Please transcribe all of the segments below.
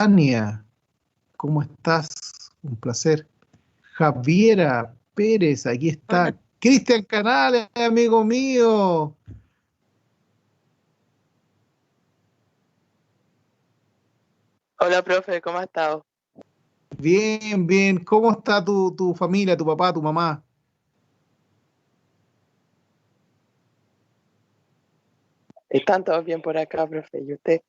Tania, ¿cómo estás? Un placer. Javiera Pérez, aquí Hola, está. Cristian Canales, amigo mío. hola, profe, ¿cómo ha estado? Bien, bien. ¿Cómo está tu familia, tu papá, tu mamá? ¿Están todos bien por acá, profe? ¿Y usted?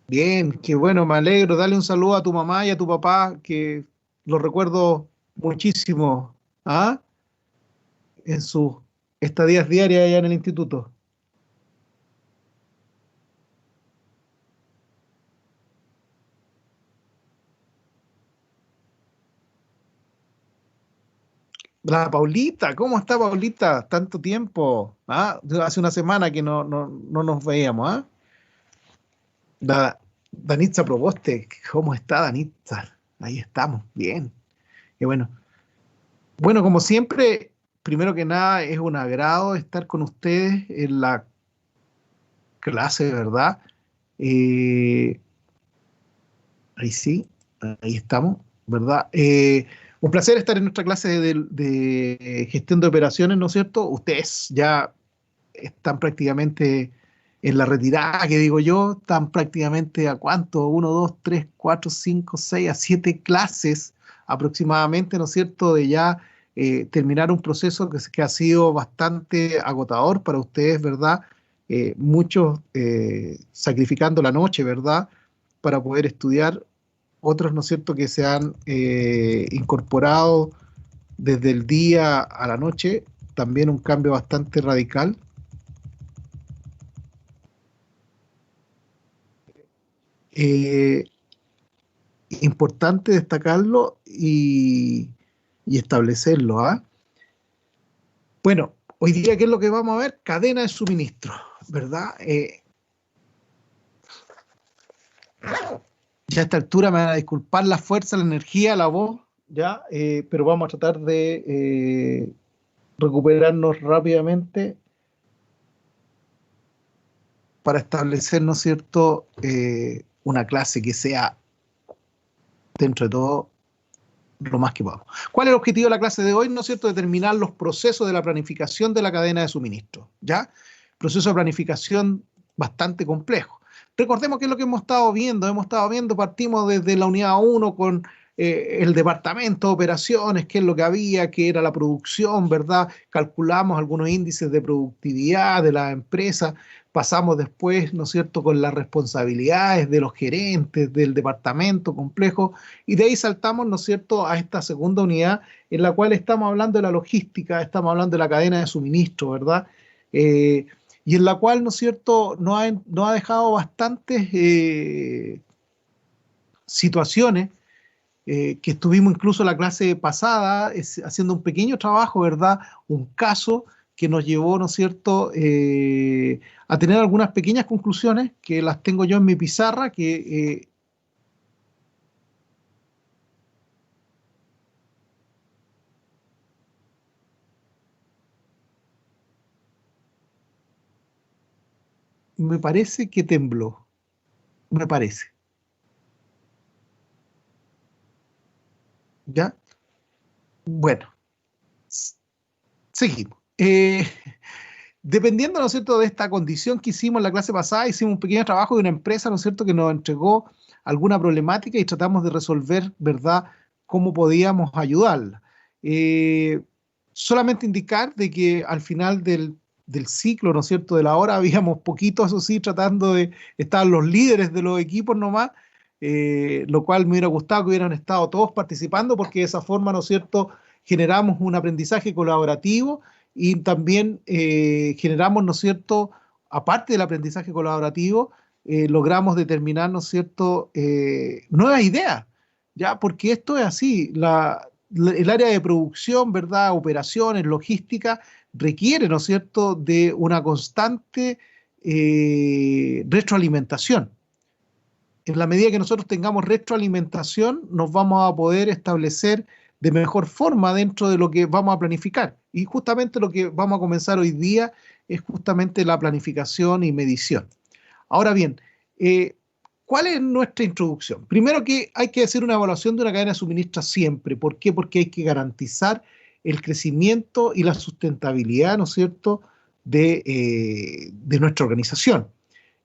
Bien, qué bueno, me alegro. Dale un saludo a tu mamá y a tu papá, que los recuerdo muchísimo, ¿ah? En sus estadías diarias allá en el instituto. La Paulita, ¿cómo está Paulita? Tanto tiempo, ¿ah? Hace una semana que no nos veíamos, ¿ah? Da- Danitza Proboste, ¿cómo está Danitza? Ahí estamos, bien. Y bueno, bueno, como siempre, primero que nada es un agrado estar con ustedes en la clase, ¿verdad? Eh, ahí sí, ahí estamos, ¿verdad? Un placer estar en nuestra clase de gestión de operaciones, ¿no es cierto? Ustedes ya están prácticamente en la retirada, que digo yo, están prácticamente a cuánto, uno, dos, tres, cuatro, cinco, seis, a siete clases aproximadamente, ¿no es cierto?, de ya terminar un proceso que ha sido bastante agotador para ustedes, ¿verdad? Muchos sacrificando la noche, ¿verdad?, para poder estudiar, otros, ¿no es cierto?, que se han incorporado desde el día a la noche, también un cambio bastante radical. Eh, Importante destacarlo y establecerlo, ¿ah? Bueno, hoy día, ¿qué es lo que vamos a ver? Cadena de suministro, ¿verdad? Ya a esta altura me van a disculpar la fuerza, la energía, la voz, ¿ya? Pero vamos a tratar de recuperarnos rápidamente para establecer, ¿no es cierto?, una clase que sea, dentro de todo, lo más que podamos. ¿Cuál es el objetivo de la clase de hoy? ¿No es cierto? Determinar los procesos de la planificación de la cadena de suministro, ¿ya? Proceso de planificación bastante complejo. Recordemos qué es lo que hemos estado viendo, partimos desde la unidad uno con el departamento de operaciones, qué es lo que había, qué era la producción, ¿verdad? Calculamos algunos índices de productividad de la empresa, pasamos después, ¿no es cierto?, con las responsabilidades de los gerentes del departamento complejo, y de ahí saltamos, ¿no es cierto?, a esta segunda unidad en la cual estamos hablando de la logística, estamos hablando de la cadena de suministro, ¿verdad? Eh, y en la cual, ¿no es cierto?, nos ha dejado bastantes situaciones que estuvimos incluso la clase pasada haciendo un pequeño trabajo, ¿verdad? Un caso que nos llevó, ¿no es cierto?, a tener algunas pequeñas conclusiones que las tengo yo en mi pizarra, que me parece que tembló, me parece, ¿ya? Bueno, seguimos. Dependiendo, ¿no es cierto?, de esta condición que hicimos en la clase pasada, hicimos un pequeño trabajo de una empresa, ¿no es cierto?, que nos entregó alguna problemática y tratamos de resolver, ¿verdad?, cómo podíamos ayudarla. Eh, Solamente indicar de que al final del ciclo, ¿no es cierto?, de la hora, habíamos poquitos, eso sí, tratando de, estaban los líderes de los equipos nomás, lo cual me hubiera gustado que hubieran estado todos participando, porque de esa forma, ¿no es cierto?, generamos un aprendizaje colaborativo y también generamos, ¿no es cierto?, aparte del aprendizaje colaborativo, logramos determinar, ¿no es cierto?, nuevas ideas, ¿ya? Porque esto es así, el área de producción, ¿verdad?, operaciones, logística, requiere, ¿no es cierto?, de una constante retroalimentación. En la medida que nosotros tengamos retroalimentación, nos vamos a poder establecer de mejor forma dentro de lo que vamos a planificar. Y justamente lo que vamos a comenzar hoy día es justamente la planificación y medición. Ahora bien, eh, ¿cuál es nuestra introducción? Primero que hay que hacer una evaluación de una cadena de suministro siempre. ¿Por qué? Porque hay que garantizar el crecimiento y la sustentabilidad, ¿no es cierto?, de nuestra organización.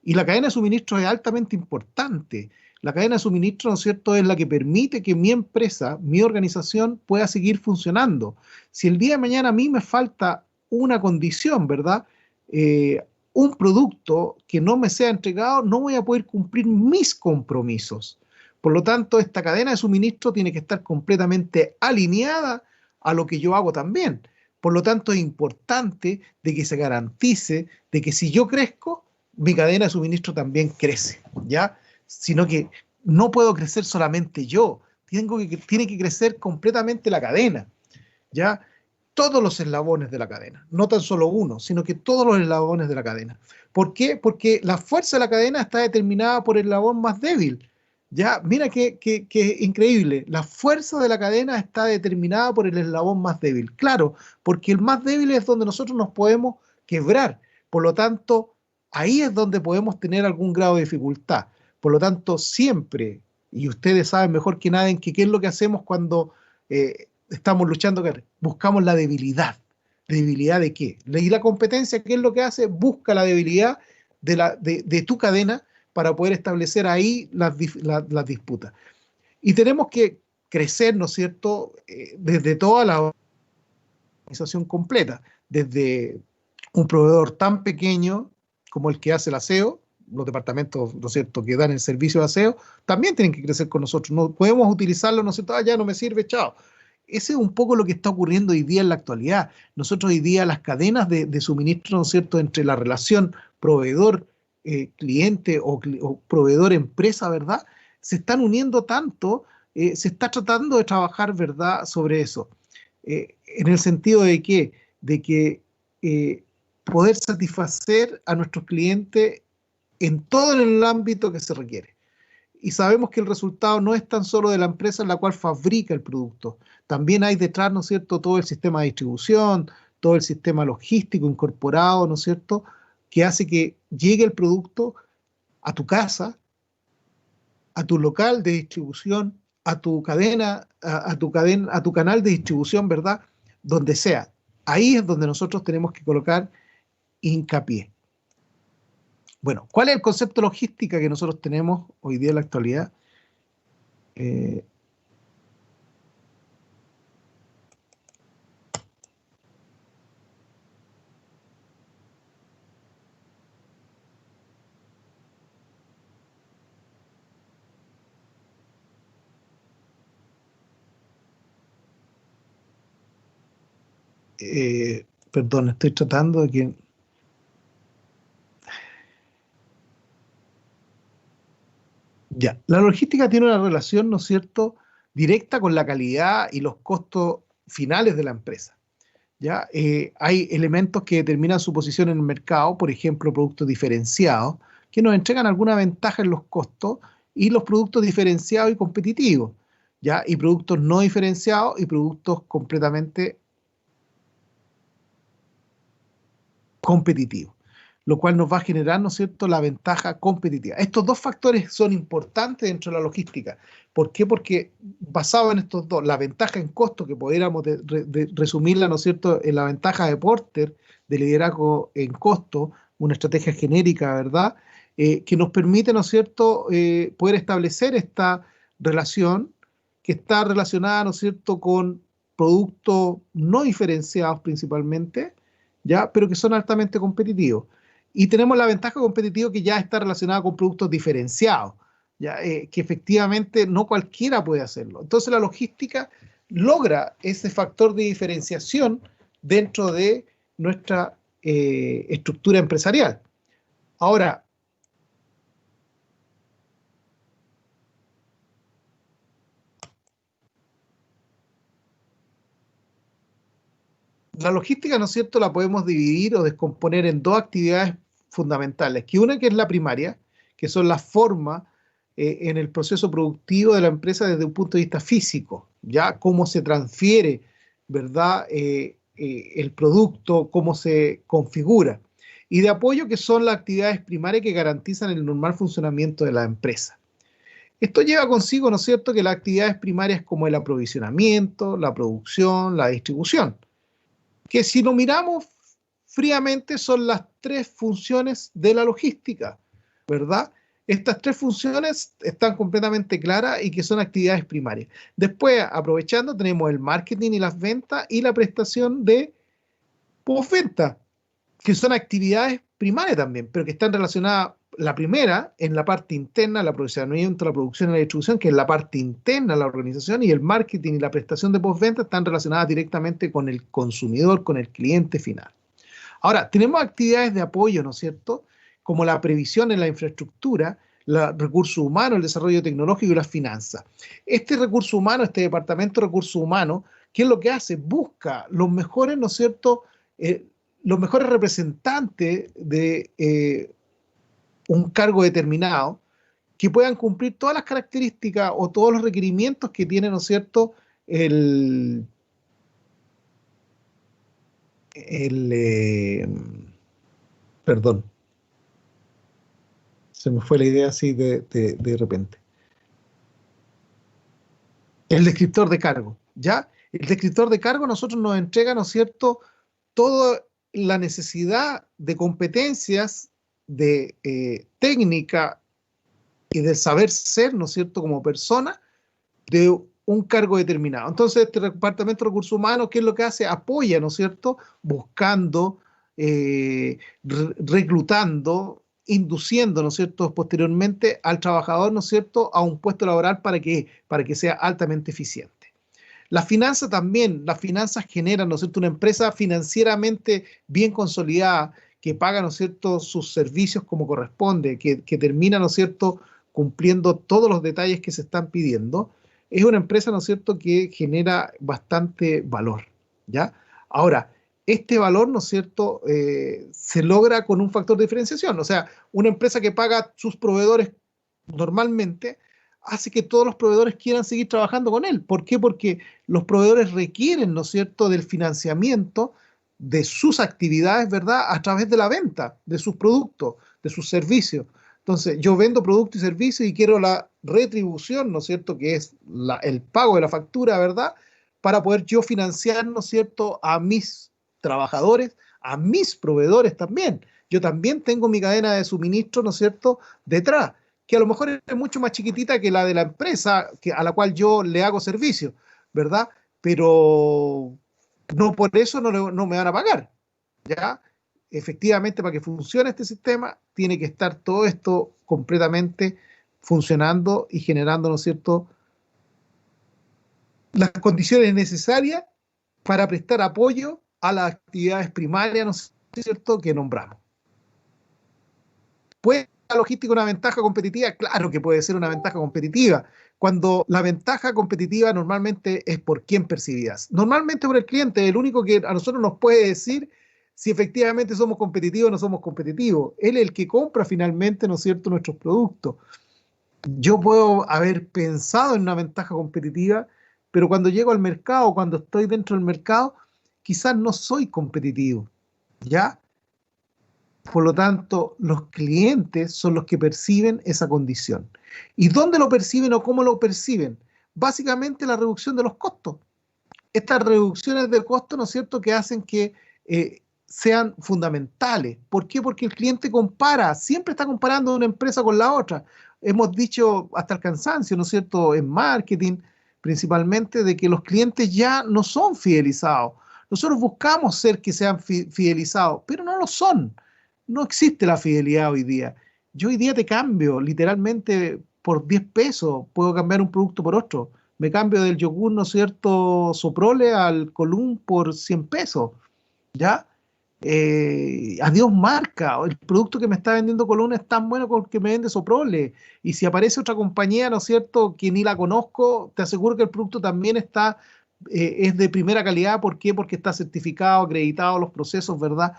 Y la cadena de suministro es altamente importante. La cadena de suministro, ¿no es cierto?, es la que permite que mi empresa, mi organización, pueda seguir funcionando. Si el día de mañana a mí me falta una condición, ¿verdad?, un producto que no me sea entregado, no voy a poder cumplir mis compromisos. Por lo tanto, esta cadena de suministro tiene que estar completamente alineada a lo que yo hago también. Por lo tanto, es importante de que se garantice de que si yo crezco, mi cadena de suministro también crece, ¿ya? Sino que no puedo crecer solamente yo, tiene que crecer completamente la cadena, ¿ya? Todos los eslabones de la cadena, no tan solo uno, sino que todos los eslabones de la cadena. ¿Por qué? Porque la fuerza de la cadena está determinada por el eslabón más débil. Ya, mira qué increíble. La fuerza de la cadena está determinada por el eslabón más débil. Claro, porque el más débil es donde nosotros nos podemos quebrar. Por lo tanto, ahí es donde podemos tener algún grado de dificultad. Por lo tanto, siempre, y ustedes saben mejor que nadie, que qué es lo que hacemos cuando estamos luchando, buscamos la debilidad. ¿Debilidad de qué? Y la competencia, ¿qué es lo que hace? Busca la debilidad de tu cadena para poder establecer ahí las disputas. Y tenemos que crecer, ¿no es cierto?, desde toda la organización completa, desde un proveedor tan pequeño como el que hace el aseo, los departamentos, ¿no es cierto?, que dan el servicio de aseo, también tienen que crecer con nosotros. No podemos utilizarlo, ¿no es cierto?, ya no me sirve, chao. Ese es un poco lo que está ocurriendo hoy día en la actualidad. Nosotros hoy día las cadenas de suministro, ¿no es cierto?, entre la relación proveedor, cliente o proveedor empresa, ¿verdad?, se están uniendo tanto, se está tratando de trabajar, ¿verdad?, sobre eso. En el sentido de que poder satisfacer a nuestros clientes en todo el ámbito que se requiere. Y sabemos que el resultado no es tan solo de la empresa en la cual fabrica el producto. También hay detrás, ¿no es cierto?, todo el sistema de distribución, todo el sistema logístico incorporado, ¿no es cierto?, que hace que llegue el producto a tu casa, a tu local de distribución, a tu cadena, a tu canal de distribución, ¿verdad?, donde sea. Ahí es donde nosotros tenemos que colocar hincapié. Bueno, ¿cuál es el concepto de logística que nosotros tenemos hoy día en la actualidad? Eh, Perdón, estoy tratando de que... Ya, la logística tiene una relación, ¿no es cierto?, directa con la calidad y los costos finales de la empresa. ¿Ya? Hay elementos que determinan su posición en el mercado, por ejemplo, productos diferenciados, que nos entregan alguna ventaja en los costos, y los productos diferenciados y competitivos, ¿ya? Y productos no diferenciados y productos completamente competitivos, lo cual nos va a generar, ¿no es cierto?, la ventaja competitiva. Estos dos factores son importantes dentro de la logística. ¿Por qué? Porque basado en estos dos, la ventaja en costo, que pudiéramos resumirla, ¿no es cierto?, en la ventaja de Porter, de liderazgo en costo, una estrategia genérica, ¿verdad?, que nos permite, ¿no es cierto?, poder establecer esta relación que está relacionada, ¿no es cierto?, con productos no diferenciados principalmente, ¿ya?, pero que son altamente competitivos. Y tenemos la ventaja competitiva que ya está relacionada con productos diferenciados, ¿ya? Que efectivamente no cualquiera puede hacerlo. Entonces la logística logra ese factor de diferenciación dentro de nuestra estructura empresarial. Ahora, la logística, ¿no es cierto?, la podemos dividir o descomponer en dos actividades fundamentales, que una que es la primaria, que son las formas en el proceso productivo de la empresa desde un punto de vista físico, ya cómo se transfiere, ¿verdad?, el producto, cómo se configura. y de apoyo, que son las actividades primarias que garantizan el normal funcionamiento de la empresa. Esto lleva consigo, ¿no es cierto?, que las actividades primarias como el aprovisionamiento, la producción, la distribución, que si lo miramos fríamente son las tres funciones de la logística, ¿verdad? Estas tres funciones están completamente claras y que son actividades primarias. Después, aprovechando, tenemos el marketing y las ventas y la prestación de postventa, que son actividades primarias también, pero que están relacionadas, la primera en la parte interna, el aprovisionamiento, la producción y la distribución, que es la parte interna de la organización, y el marketing y la prestación de postventa están relacionadas directamente con el consumidor, con el cliente final. Ahora, tenemos actividades de apoyo, ¿no es cierto?, como la previsión en la infraestructura, los recursos humanos, el desarrollo tecnológico y las finanzas. Este recurso humano, este departamento de recursos humanos, ¿qué es lo que hace? Busca los mejores, ¿no es cierto?, los mejores representantes de un cargo determinado que puedan cumplir todas las características o todos los requerimientos que tiene, ¿no es cierto?, el perdón, se me fue la idea así de repente. El descriptor de cargo, ¿ya? El descriptor de cargo a nosotros nos entrega, ¿no es cierto?, toda la necesidad de competencias, de técnica y de saber ser, ¿no es cierto?, como persona, de un cargo determinado. Entonces, este Departamento de Recursos Humanos, ¿qué es lo que hace? Apoya, ¿no es cierto?, buscando, reclutando, induciendo, ¿no es cierto?, posteriormente al trabajador, ¿no es cierto?, a un puesto laboral para que sea altamente eficiente. La finanza también, las finanzas generan, ¿no es cierto?, una empresa financieramente bien consolidada, que paga, ¿no es cierto?, sus servicios como corresponde, que termina, ¿no es cierto?, cumpliendo todos los detalles que se están pidiendo. Es una empresa, ¿no es cierto?, que genera bastante valor, ¿ya? Ahora, este valor, ¿no es cierto?, se logra con un factor de diferenciación. O sea, una empresa que paga a sus proveedores normalmente hace que todos los proveedores quieran seguir trabajando con él. ¿Por qué? Porque los proveedores requieren, ¿no es cierto?, del financiamiento de sus actividades, ¿verdad?, a través de la venta de sus productos, de sus servicios. Entonces, yo vendo productos y servicios y quiero la retribución, ¿no es cierto?, que es el pago de la factura, ¿verdad?, para poder yo financiar, ¿no es cierto?, a mis trabajadores, a mis proveedores también. Yo también tengo mi cadena de suministro, ¿no es cierto?, detrás, que a lo mejor es mucho más chiquitita que la de la empresa a la cual yo le hago servicio, ¿verdad? Pero no por eso no me van a pagar, ¿ya? Efectivamente, para que funcione este sistema, tiene que estar todo esto completamente funcionando y generando, ¿no es cierto?, las condiciones necesarias para prestar apoyo a las actividades primarias, ¿no es cierto?, que nombramos. ¿Puede la logística una ventaja competitiva? Claro que puede ser una ventaja competitiva, cuando la ventaja competitiva normalmente es por quién percibías. Normalmente por el cliente, el único que a nosotros nos puede decir si efectivamente somos competitivos o no somos competitivos. Él es el que compra finalmente, ¿no es cierto?, nuestros productos. Yo puedo haber pensado en una ventaja competitiva, pero cuando llego al mercado, cuando estoy dentro del mercado, quizás no soy competitivo, ¿ya? Por lo tanto, los clientes son los que perciben esa condición. ¿Y dónde lo perciben o cómo lo perciben? Básicamente la reducción de los costos. Estas reducciones de costos, ¿no es cierto?, que hacen que sean fundamentales. ¿Por qué? Porque el cliente compara, siempre está comparando una empresa con la otra. Hemos dicho hasta el cansancio, ¿no es cierto?, en marketing principalmente, de que los clientes ya no son fidelizados. Nosotros buscamos ser que sean fidelizados, pero no lo son. No existe la fidelidad hoy día. Yo hoy día te cambio, literalmente, por 10 pesos, puedo cambiar un producto por otro. Me cambio del yogur, ¿no es cierto?, Soprole al Column por 100 pesos, ¿ya? Adiós marca, el producto que me está vendiendo Column es tan bueno como el que me vende Soprole. Y si aparece otra compañía, ¿no es cierto?, que ni la conozco, te aseguro que el producto también está, es de primera calidad. ¿Por qué? Porque está certificado, acreditado, los procesos, ¿verdad?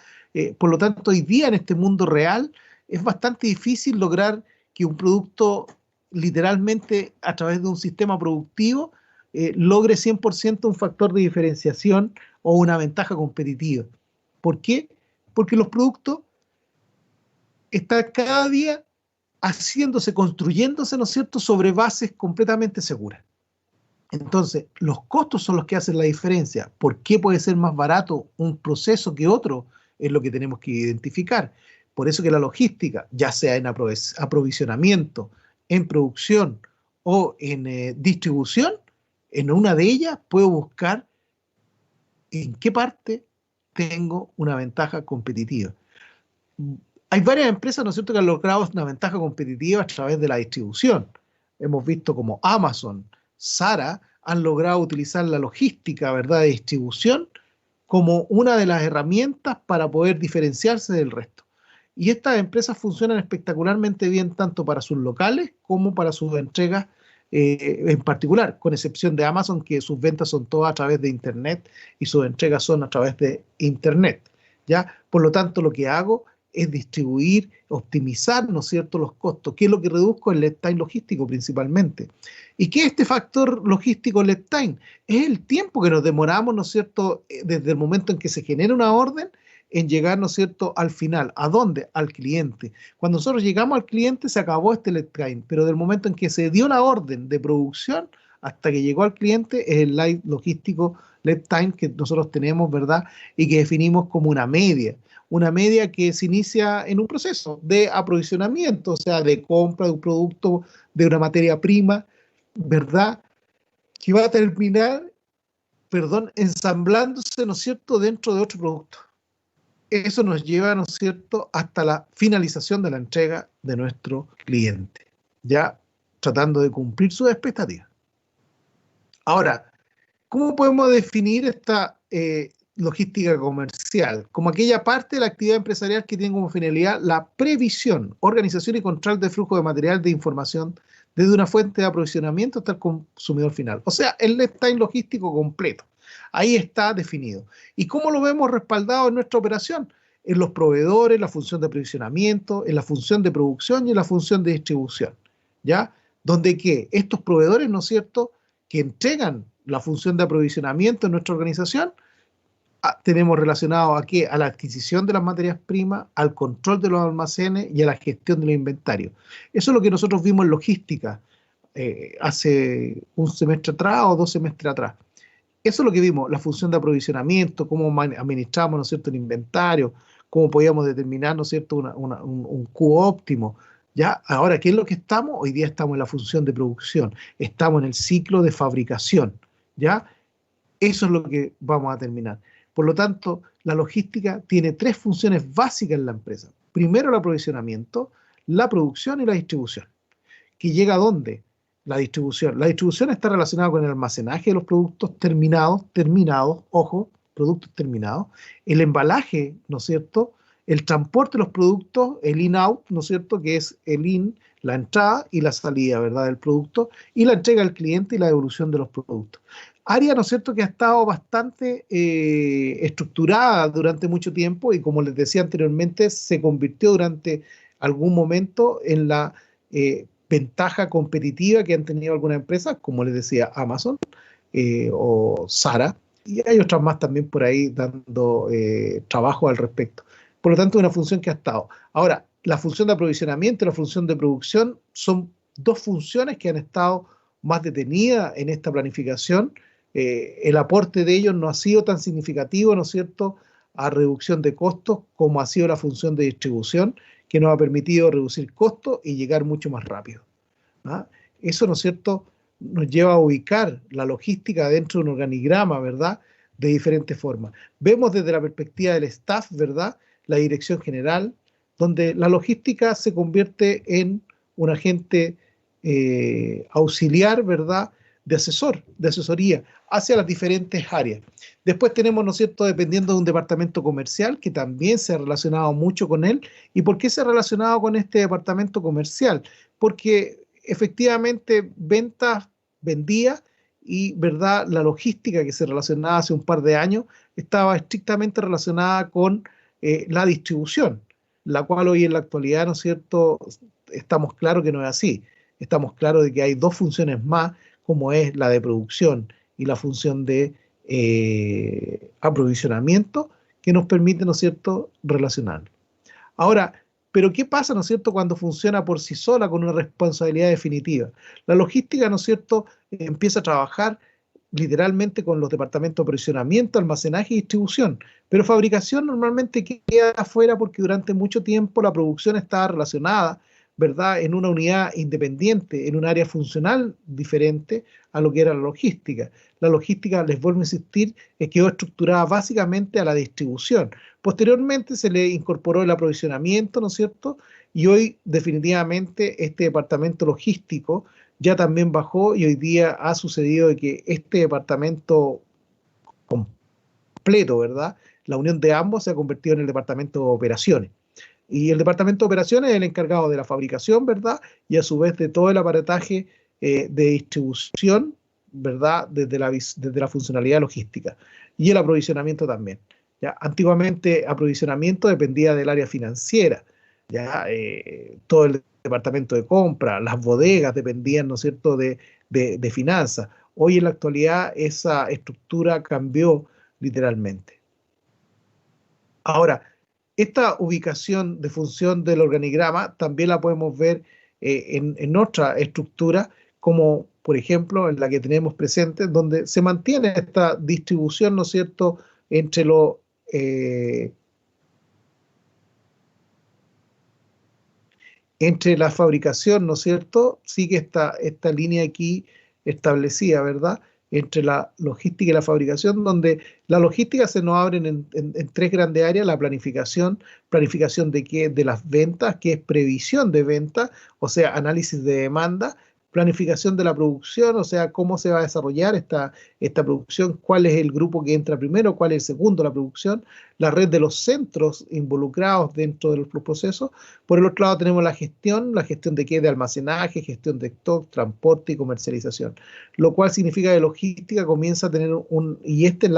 Por lo tanto, hoy día en este mundo real es bastante difícil lograr que un producto literalmente a través de un sistema productivo logre 100% un factor de diferenciación o una ventaja competitiva. ¿Por qué? Porque los productos está cada día haciéndose, construyéndose, ¿no es cierto?, sobre bases completamente seguras. Entonces, los costos son los que hacen la diferencia. ¿Por qué puede ser más barato un proceso que otro? Es lo que tenemos que identificar. Por eso que la logística, ya sea en aprovisionamiento, en producción o en distribución, en una de ellas puedo buscar en qué parte tengo una ventaja competitiva. Hay varias empresas, ¿no es cierto?, que han logrado una ventaja competitiva a través de la distribución. Hemos visto como Amazon, Zara, han logrado utilizar la logística, ¿verdad?, de distribución como una de las herramientas para poder diferenciarse del resto. Y estas empresas funcionan espectacularmente bien tanto para sus locales como para sus entregas en particular, con excepción de Amazon, que sus ventas son todas a través de Internet y sus entregas son a través de Internet, ¿ya? Por lo tanto, lo que hago es distribuir, optimizar, ¿no es cierto?, los costos. ¿Qué es lo que reduzco? El lead time logístico principalmente. ¿Y qué es este factor logístico lead time? Es el tiempo que nos demoramos, ¿no es cierto?, desde el momento en que se genera una orden en llegar, ¿no es cierto?, al final. ¿A dónde? Al cliente. Cuando nosotros llegamos al cliente se acabó este lead time, pero del momento en que se dio la orden de producción hasta que llegó al cliente es el lead logístico lead time que nosotros tenemos, ¿verdad?, y que definimos como una media que se inicia en un proceso de aprovisionamiento, o sea, de compra de un producto, de una materia prima, ¿verdad?, que va a terminar, perdón, ensamblándose, ¿no es cierto?, dentro de otro producto. Eso nos lleva, ¿no es cierto?, hasta la finalización de la entrega de nuestro cliente, ya tratando de cumplir sus expectativas. Ahora, ¿cómo podemos definir esta logística comercial? Como aquella parte de la actividad empresarial que tiene como finalidad la previsión, organización y control de flujo de material de información desde una fuente de aprovisionamiento hasta el consumidor final. O sea, el lead time logístico completo. Ahí está definido. ¿Y cómo lo vemos respaldado en nuestra operación? En los proveedores, la función de aprovisionamiento, en la función de producción y en la función de distribución. ¿Ya? Donde que estos proveedores, ¿no es cierto?, que entregan la función de aprovisionamiento en nuestra organización, tenemos relacionado a qué? A la adquisición de las materias primas, al control de los almacenes y a la gestión de los inventarios. Eso es lo que nosotros vimos en logística hace un semestre atrás o 2 semestres atrás. Eso es lo que vimos, la función de aprovisionamiento, cómo administramos, ¿no es cierto?, el inventario, cómo podíamos determinar, ¿no es cierto?, un Q óptimo. ¿Ya? Ahora, ¿qué es lo que estamos? Hoy día estamos en la función de producción, estamos en el ciclo de fabricación, ¿ya? Eso es lo que vamos a terminar. Por lo tanto, la logística tiene 3 funciones básicas en la empresa. Primero, el aprovisionamiento, la producción y la distribución. ¿Que llega a dónde? La distribución. La distribución está relacionada con el almacenaje de los productos terminados, ojo, productos terminados, el embalaje, ¿no es cierto?, el transporte de los productos, el in-out, ¿no es cierto?, que es el in, la entrada y la salida, ¿verdad?, del producto, y la entrega al cliente y la devolución de los productos. Área, ¿no es cierto?, que ha estado bastante estructurada durante mucho tiempo y, como les decía anteriormente, se convirtió durante algún momento en la ventaja competitiva que han tenido algunas empresas, como les decía, Amazon o Zara, y hay otras más también por ahí dando trabajo al respecto. Por lo tanto, es una función que ha estado. Ahora, la función de aprovisionamiento y la función de producción son 2 funciones que han estado más detenidas en esta planificación. El aporte de ellos no ha sido tan significativo, ¿no es cierto?, a reducción de costos como ha sido la función de distribución, que nos ha permitido reducir costos y llegar mucho más rápido. ¿Ah? Eso, ¿no es cierto?, nos lleva a ubicar la logística dentro de un organigrama, ¿verdad?, de diferentes formas. Vemos desde la perspectiva del staff, ¿verdad?, la dirección general, donde la logística se convierte en un agente auxiliar, ¿verdad?, de asesoría hacia las diferentes áreas. Después tenemos, ¿no es cierto?, dependiendo de un departamento comercial que también se ha relacionado mucho con él. ¿Y por qué se ha relacionado con este departamento comercial? Porque efectivamente ventas vendía y, ¿verdad?, la logística que se relacionaba hace un par de años estaba estrictamente relacionada con la distribución, la cual hoy en la actualidad, ¿no es cierto?, estamos claros que no es así. Estamos claros de que hay 2 funciones más, como es la de producción y la función de aprovisionamiento, que nos permite, ¿no es cierto?, relacionar. Ahora, Pero ¿qué pasa, ¿no es cierto?, cuando funciona por sí sola con una responsabilidad definitiva? La logística, ¿no es cierto?, empieza a trabajar literalmente con los departamentos de aprovisionamiento, almacenaje y distribución, pero fabricación normalmente queda afuera porque durante mucho tiempo la producción estaba relacionada, ¿verdad?, en una unidad independiente, en un área funcional diferente a lo que era la logística. La logística, les vuelvo a insistir, quedó estructurada básicamente a la distribución. Posteriormente se le incorporó el aprovisionamiento, ¿no es cierto? Y hoy definitivamente este departamento logístico ya también bajó y hoy día ha sucedido de que este departamento completo, ¿verdad?, la unión de ambos se ha convertido en el departamento de operaciones. Y el departamento de operaciones es el encargado de la fabricación, ¿verdad?, y a su vez de todo el aparataje de distribución, ¿verdad?, desde la funcionalidad logística. Y el aprovisionamiento también. ¿Ya? Antiguamente, aprovisionamiento dependía del área financiera. ¿Ya? Todo el departamento de compra, las bodegas dependían, ¿no es cierto?, de finanzas. Hoy en la actualidad esa estructura cambió literalmente. Ahora, esta ubicación de función del organigrama también la podemos ver en otra estructura, como por ejemplo en la que tenemos presente, donde se mantiene esta distribución, ¿no es cierto?, entre entre la fabricación, ¿no es cierto? Sigue esta línea aquí establecida, ¿verdad?, entre la logística y la fabricación, donde la logística se nos abren en tres grandes áreas: la planificación de qué, de las ventas, que es previsión de ventas, o sea, análisis de demanda; planificación de la producción, o sea, cómo se va a desarrollar esta producción, cuál es el grupo que entra primero, cuál es el segundo de la producción; la red de los centros involucrados dentro de los procesos. Por el otro lado tenemos la gestión de qué, de almacenaje, gestión de stock, transporte y comercialización, lo cual significa que logística comienza a tener y esta es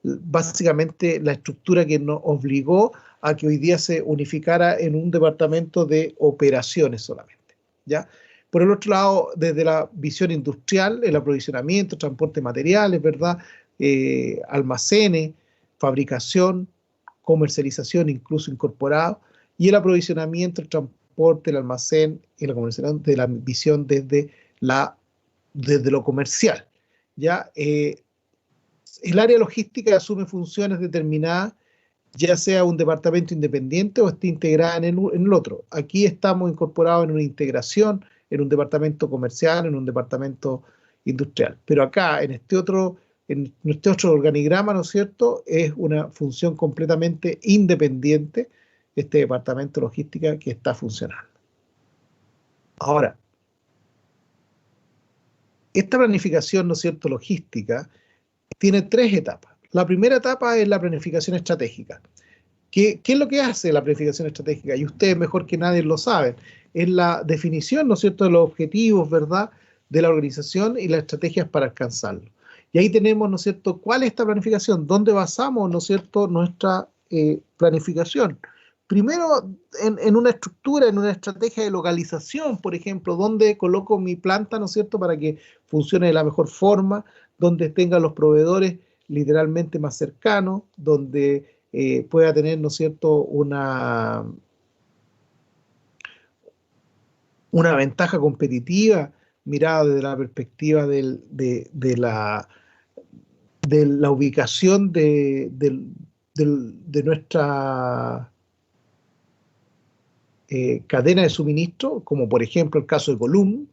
básicamente la estructura que nos obligó a que hoy día se unificara en un departamento de operaciones solamente, ¿ya? Por el otro lado, desde la visión industrial, el aprovisionamiento, transporte de materiales, ¿verdad?, almacenes, fabricación, comercialización, incluso incorporado, y el aprovisionamiento, el transporte, el almacén y la comercialización de la visión desde lo comercial. ¿Ya? El área logística asume funciones determinadas, ya sea un departamento independiente o esté integrada en el otro. Aquí estamos incorporados en una integración, en un departamento comercial, en un departamento industrial. Pero acá, en este otro organigrama, ¿no es cierto?, es una función completamente independiente, este departamento logística que está funcionando. Ahora, esta planificación, ¿no es cierto?, logística, tiene tres etapas. La primera etapa es la planificación estratégica. ¿Qué es lo que hace la planificación estratégica? Y ustedes mejor que nadie lo saben. Es la definición, ¿no es cierto?, de los objetivos, ¿verdad?, de la organización y las estrategias para alcanzarlo. Y ahí tenemos, ¿no es cierto?, cuál es esta planificación, dónde basamos, ¿no es cierto?, nuestra planificación. Primero, en una estructura, en una estrategia de localización, por ejemplo, dónde coloco mi planta, ¿no es cierto?, para que funcione de la mejor forma, donde tenga los proveedores literalmente más cercanos, donde pueda tener, ¿no es cierto?, una ventaja competitiva mirada desde la perspectiva de la ubicación de nuestra cadena de suministro, como por ejemplo el caso de Colum,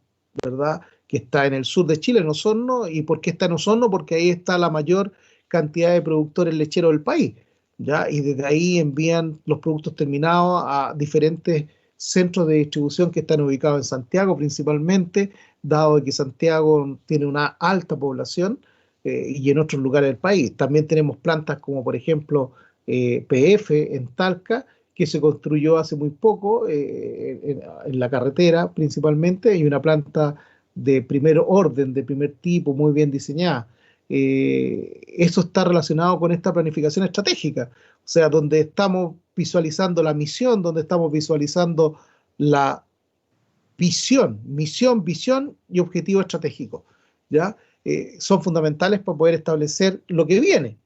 ¿verdad?, que está en el sur de Chile, en Osorno. ¿Y por qué está en Osorno? Porque ahí está la mayor cantidad de productores lecheros del país, ¿ya? Y desde ahí envían los productos terminados a diferentes centros de distribución que están ubicados en Santiago principalmente, dado que Santiago tiene una alta población, y en otros lugares del país. También tenemos plantas como por ejemplo PF en Talca, que se construyó hace muy poco en la carretera principalmente, y una planta de primer orden, de primer tipo, muy bien diseñada. Eso está relacionado con esta planificación estratégica, o sea, donde estamos visualizando la misión, donde estamos visualizando la visión y objetivo estratégico, ¿ya? Son fundamentales para poder establecer lo que viene.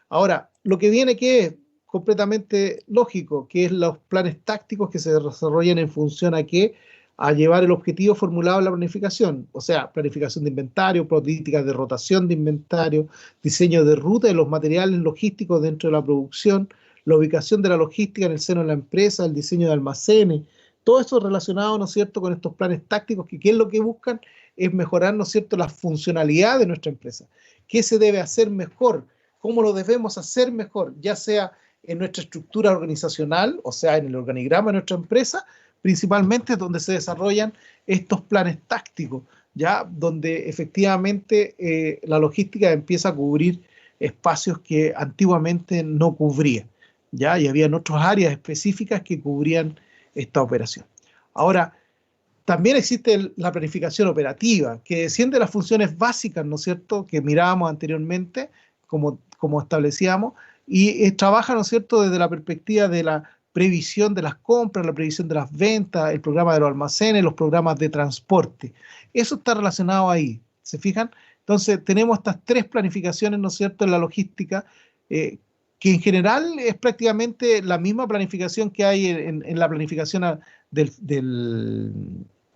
Ahora, lo que viene, ¿qué es? completamente lógico, que es los planes tácticos que se desarrollan en función a qué, a llevar el objetivo formulado en la planificación, o sea, planificación de inventario, políticas de rotación de inventario, diseño de ruta de los materiales logísticos dentro de la producción, la ubicación de la logística en el seno de la empresa, el diseño de almacenes, todo eso relacionado, ¿no es cierto?, con estos planes tácticos que, ¿qué es lo que buscan? Es mejorar, ¿no es cierto?, la funcionalidad de nuestra empresa. ¿Qué se debe hacer mejor? ¿Cómo lo debemos hacer mejor? Ya sea en nuestra estructura organizacional, o sea, en el organigrama de nuestra empresa, principalmente es donde se desarrollan estos planes tácticos, ya donde efectivamente la logística empieza a cubrir espacios que antiguamente no cubría, ya, y habían otras áreas específicas que cubrían esta operación. Ahora, también existe la planificación operativa, que desciende de las funciones básicas, ¿no es cierto?, que mirábamos anteriormente, como establecíamos, y trabaja, ¿no es cierto?, desde la perspectiva de la previsión de las compras, la previsión de las ventas, el programa de los almacenes, los programas de transporte. Eso está relacionado ahí, ¿se fijan? Entonces, tenemos estas tres planificaciones, ¿no es cierto?, en la logística, que en general es prácticamente la misma planificación que hay en la planificación del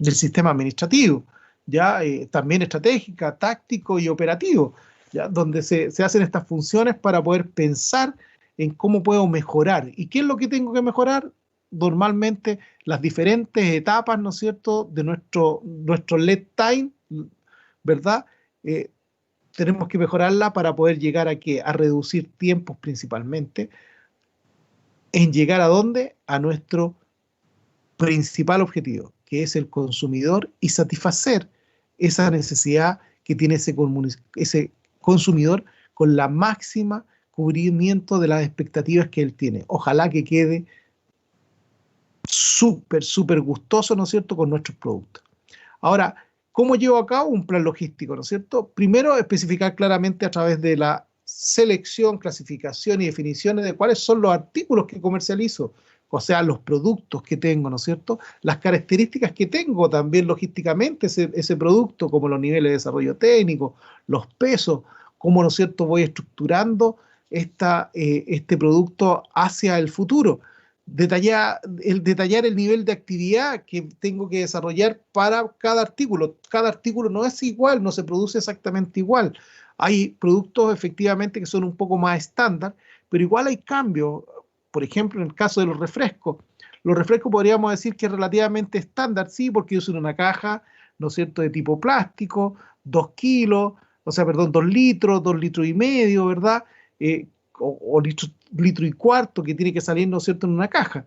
sistema administrativo, ya también estratégica, táctico y operativo, ya donde se hacen estas funciones para poder pensar en cómo puedo mejorar. ¿Y qué es lo que tengo que mejorar? Normalmente las diferentes etapas, ¿no es cierto?, de nuestro lead time, ¿verdad? Tenemos que mejorarla para poder llegar a qué, a reducir tiempos principalmente, en llegar a dónde, a nuestro principal objetivo, que es el consumidor y satisfacer esa necesidad que tiene ese consumidor con la máxima cubrimiento de las expectativas que él tiene. Ojalá que quede súper, súper gustoso, ¿no es cierto?, con nuestros productos. Ahora, ¿cómo llevo a cabo un plan logístico, ¿no es cierto? Primero, especificar claramente a través de la selección, clasificación y definiciones de cuáles son los artículos que comercializo, o sea, los productos que tengo, ¿no es cierto? Las características que tengo también logísticamente ese producto, como los niveles de desarrollo técnico, los pesos, cómo, ¿no es cierto?, voy estructurando este producto hacia el futuro. Detallar el nivel de actividad que tengo que desarrollar para cada artículo. Cada artículo no es igual, no se produce exactamente igual. Hay productos efectivamente que son un poco más estándar, pero igual hay cambios. Por ejemplo, en el caso de los refrescos podríamos decir que es relativamente estándar, sí, porque usan una caja, ¿no es cierto?, de tipo plástico, 2 kilos, o sea, perdón, 2 litros, 2 litros y medio, ¿verdad? O litro y cuarto que tiene que salir, ¿no es cierto?, en una caja.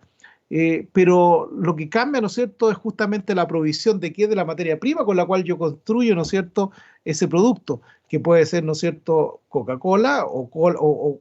Pero lo que cambia, ¿no es cierto?, es justamente la provisión de qué, de la materia prima con la cual yo construyo, ¿no es cierto?, ese producto, que puede ser, ¿no es cierto?, Coca-Cola o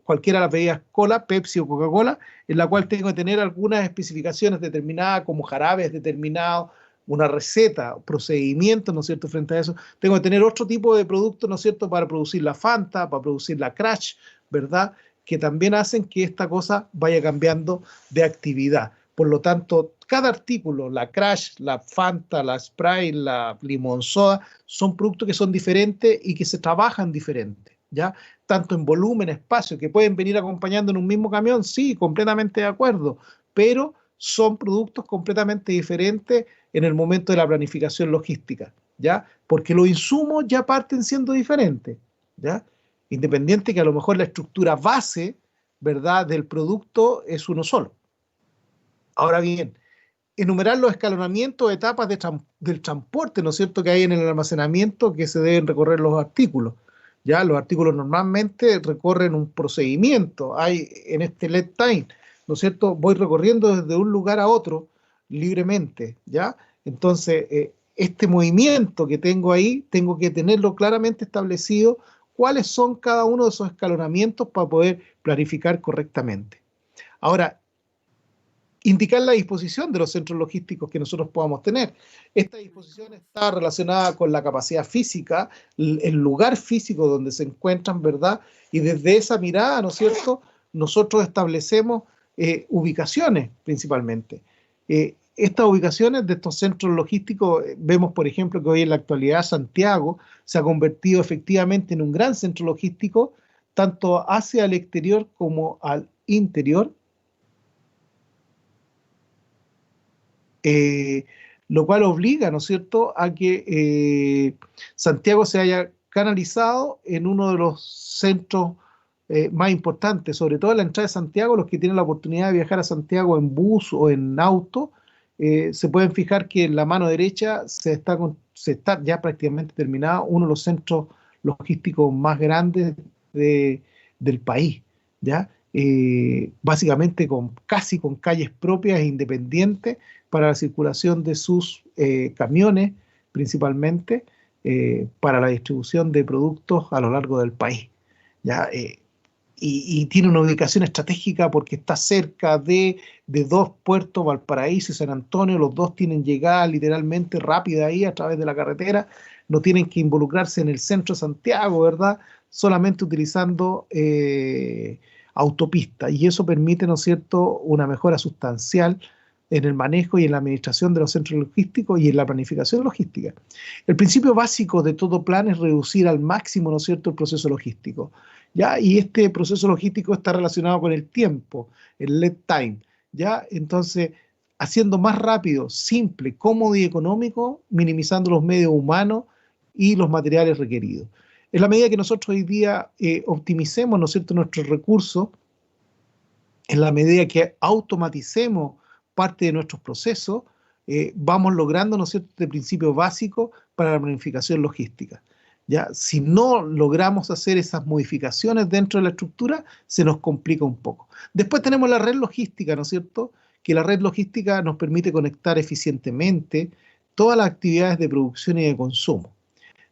cualquiera de las bebidas cola, Pepsi o Coca-Cola, en la cual tengo que tener algunas especificaciones determinadas, como jarabes determinados, una receta, procedimientos, ¿no es cierto?, frente a eso. Tengo que tener otro tipo de producto, ¿no es cierto?, para producir la Fanta, para producir la Crash, ¿verdad?, que también hacen que esta cosa vaya cambiando de actividad. Por lo tanto, cada artículo, la Crash, la Fanta, la Sprite, la Limón Soda, son productos que son diferentes y que se trabajan diferente, ¿ya? Tanto en volumen, espacio, que pueden venir acompañando en un mismo camión, sí, completamente de acuerdo, pero son productos completamente diferentes en el momento de la planificación logística, ¿ya? Porque los insumos ya parten siendo diferentes, ¿ya? Independiente que a lo mejor la estructura base, ¿verdad?, del producto es uno solo. Ahora bien, enumerar los escalonamientos, etapas del transporte, ¿no es cierto?, que hay en el almacenamiento que se deben recorrer los artículos. Ya los artículos normalmente recorren un procedimiento. Hay en este lead time, ¿no es cierto?, voy recorriendo desde un lugar a otro libremente, ¿ya? Entonces, este movimiento que tengo ahí, tengo que tenerlo claramente establecido cuáles son cada uno de esos escalonamientos para poder planificar correctamente. Ahora, indicar la disposición de los centros logísticos que nosotros podamos tener. Esta disposición está relacionada con la capacidad física, el lugar físico donde se encuentran, ¿verdad? Y desde esa mirada, ¿no es cierto?, nosotros establecemos ubicaciones principalmente. Estas ubicaciones de estos centros logísticos, vemos por ejemplo que hoy en la actualidad Santiago se ha convertido efectivamente en un gran centro logístico, tanto hacia el exterior como interior, lo cual obliga, ¿no es cierto?, a que Santiago se haya canalizado en uno de los centros más importantes, sobre todo en la entrada de Santiago. Los que tienen la oportunidad de viajar a Santiago en bus o en auto, se pueden fijar que en la mano derecha se está ya prácticamente terminado uno de los centros logísticos más grandes del país, ¿ya? Básicamente casi con calles propias e independientes para la circulación de sus camiones, principalmente, para la distribución de productos a lo largo del país, ¿ya? Y tiene una ubicación estratégica porque está cerca de dos puertos, Valparaíso y San Antonio. Los dos tienen llegada literalmente rápida ahí a través de la carretera, no tienen que involucrarse en el centro de Santiago, ¿verdad? Solamente utilizando autopista, y eso permite, ¿no es cierto?, una mejora sustancial en el manejo y en la administración de los centros logísticos y en la planificación logística. El principio básico de todo plan es reducir al máximo, ¿no es cierto?, el proceso logístico, ¿ya? Y este proceso logístico está relacionado con el tiempo, el lead time, ¿ya? Entonces, haciendo más rápido, simple, cómodo y económico, minimizando los medios humanos y los materiales requeridos. En la medida que nosotros hoy día optimicemos, ¿no es cierto?, nuestros recursos, en la medida que automaticemos parte de nuestros procesos, vamos logrando, ¿no es cierto?, este principio básico para la planificación logística, ¿ya? Si no logramos hacer esas modificaciones dentro de la estructura, se nos complica un poco. Después tenemos la red logística, ¿no es cierto?, que la red logística nos permite conectar eficientemente todas las actividades de producción y de consumo.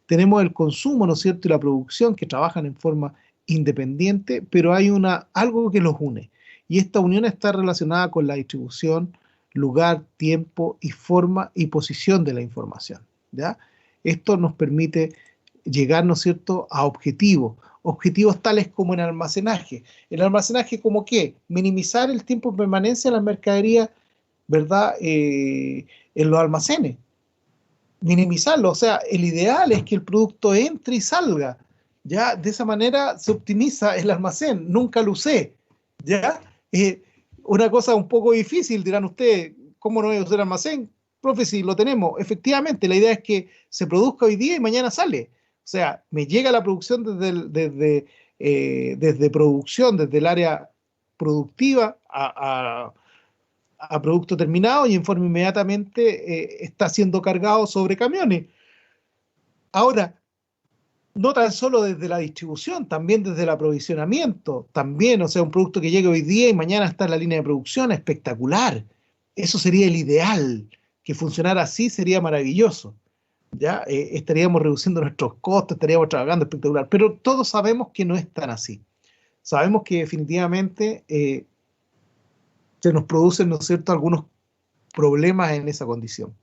Tenemos el consumo, ¿no es cierto?, y la producción, que trabajan en forma independiente, pero hay algo que los une. Y esta unión está relacionada con la distribución, lugar, tiempo y forma y posición de la información, ¿ya? Esto nos permite llegar, ¿no es cierto?, a objetivos tales como en almacenaje. ¿El almacenaje como qué? Minimizar el tiempo de permanencia de las mercaderías, ¿verdad?, en los almacenes. Minimizarlo, o sea, el ideal es que el producto entre y salga, ¿ya? De esa manera se optimiza el almacén, nunca lo usé, ¿ya? Una cosa un poco difícil, dirán ustedes, ¿cómo no voy a usar almacén? Profe, si lo tenemos, efectivamente, la idea es que se produzca hoy día y mañana sale. O sea, me llega la producción desde producción, desde el área productiva a producto terminado, y en forma inmediatamente está siendo cargado sobre camiones. Ahora, no tan solo desde la distribución, también desde el aprovisionamiento, también, o sea, un producto que llegue hoy día y mañana está en la línea de producción, espectacular. Eso sería el ideal, que funcionara así sería maravilloso, ¿ya? Estaríamos reduciendo nuestros costos, estaríamos trabajando espectacular, pero todos sabemos que no es tan así. Sabemos que definitivamente se nos producen, ¿no es cierto?, algunos problemas en esa condición.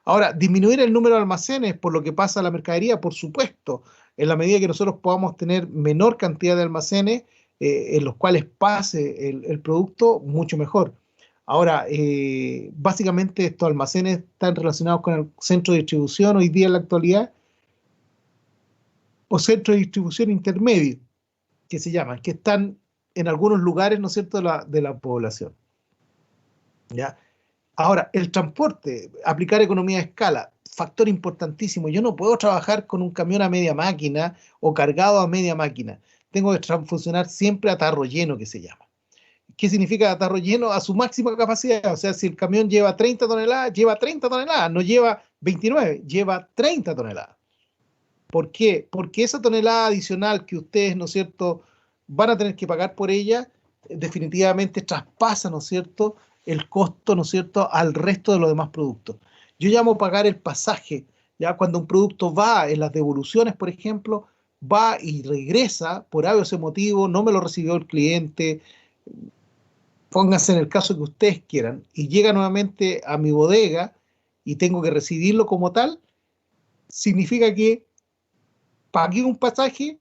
Ahora, disminuir el número de almacenes por lo que pasa a la mercadería, por supuesto, en la medida que nosotros podamos tener menor cantidad de almacenes en los cuales pase el producto, mucho mejor. Ahora, básicamente estos almacenes están relacionados con el centro de distribución hoy día en la actualidad, o centro de distribución intermedio, que se llaman, que están en algunos lugares, ¿no es cierto?, de la población, ¿ya? Ahora, el transporte, aplicar economía de escala, factor importantísimo. Yo no puedo trabajar con un camión a media máquina o cargado a media máquina. Tengo que funcionar siempre a tarro lleno, que se llama. ¿Qué significa a tarro lleno? A su máxima capacidad. O sea, si el camión lleva 30 toneladas, lleva 30 toneladas, no lleva 29, lleva 30 toneladas. ¿Por qué? Porque esa tonelada adicional que ustedes, ¿no es cierto?, van a tener que pagar por ella, definitivamente traspasa, ¿no es cierto?, el costo, ¿no es cierto?, al resto de los demás productos. Yo llamo pagar el pasaje, ya cuando un producto va en las devoluciones, por ejemplo, va y regresa por algo ese motivo, no me lo recibió el cliente, pónganse en el caso que ustedes quieran, y llega nuevamente a mi bodega y tengo que recibirlo como tal, significa que pagué un pasaje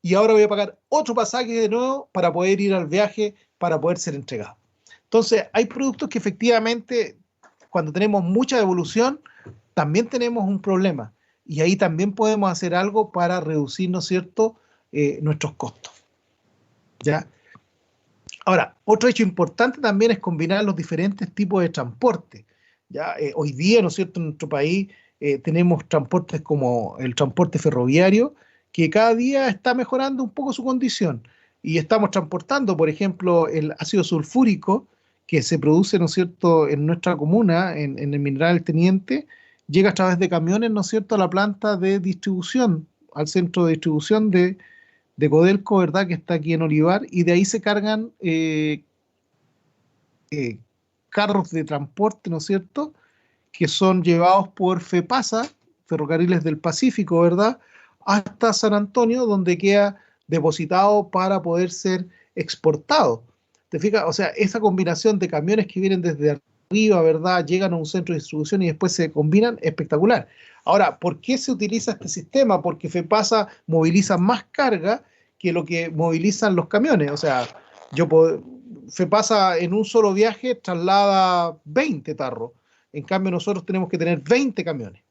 y ahora voy a pagar otro pasaje de nuevo para poder ir al viaje, para poder ser entregado. Entonces, hay productos que efectivamente, cuando tenemos mucha devolución, también tenemos un problema. Y ahí también podemos hacer algo para reducir, ¿no es cierto?, nuestros costos, ¿ya? Ahora, otro hecho importante también es combinar los diferentes tipos de transporte. Ya, hoy día, ¿no es cierto?, en nuestro país tenemos transportes como el transporte ferroviario, que cada día está mejorando un poco su condición. Y estamos transportando, por ejemplo, el ácido sulfúrico que se produce, ¿no es cierto?, en nuestra comuna, en el Mineral El Teniente, llega a través de camiones, ¿no es cierto?, a la planta de distribución, al centro de distribución de Codelco, ¿verdad?, que está aquí en Olivar, y de ahí se cargan eh, carros de transporte, ¿no es cierto?, que son llevados por FEPASA, Ferrocarriles del Pacífico, ¿verdad?, hasta San Antonio, donde queda depositado para poder ser exportado. ¿Te fijas? O sea, esa combinación de camiones que vienen desde arriba, ¿verdad?, llegan a un centro de distribución y después se combinan, espectacular. Ahora, ¿por qué se utiliza este sistema? Porque FEPASA moviliza más carga que lo que movilizan los camiones. O sea, yo puedo, FEPASA en un solo viaje traslada 20 tarros. En cambio, nosotros tenemos que tener 20 camiones,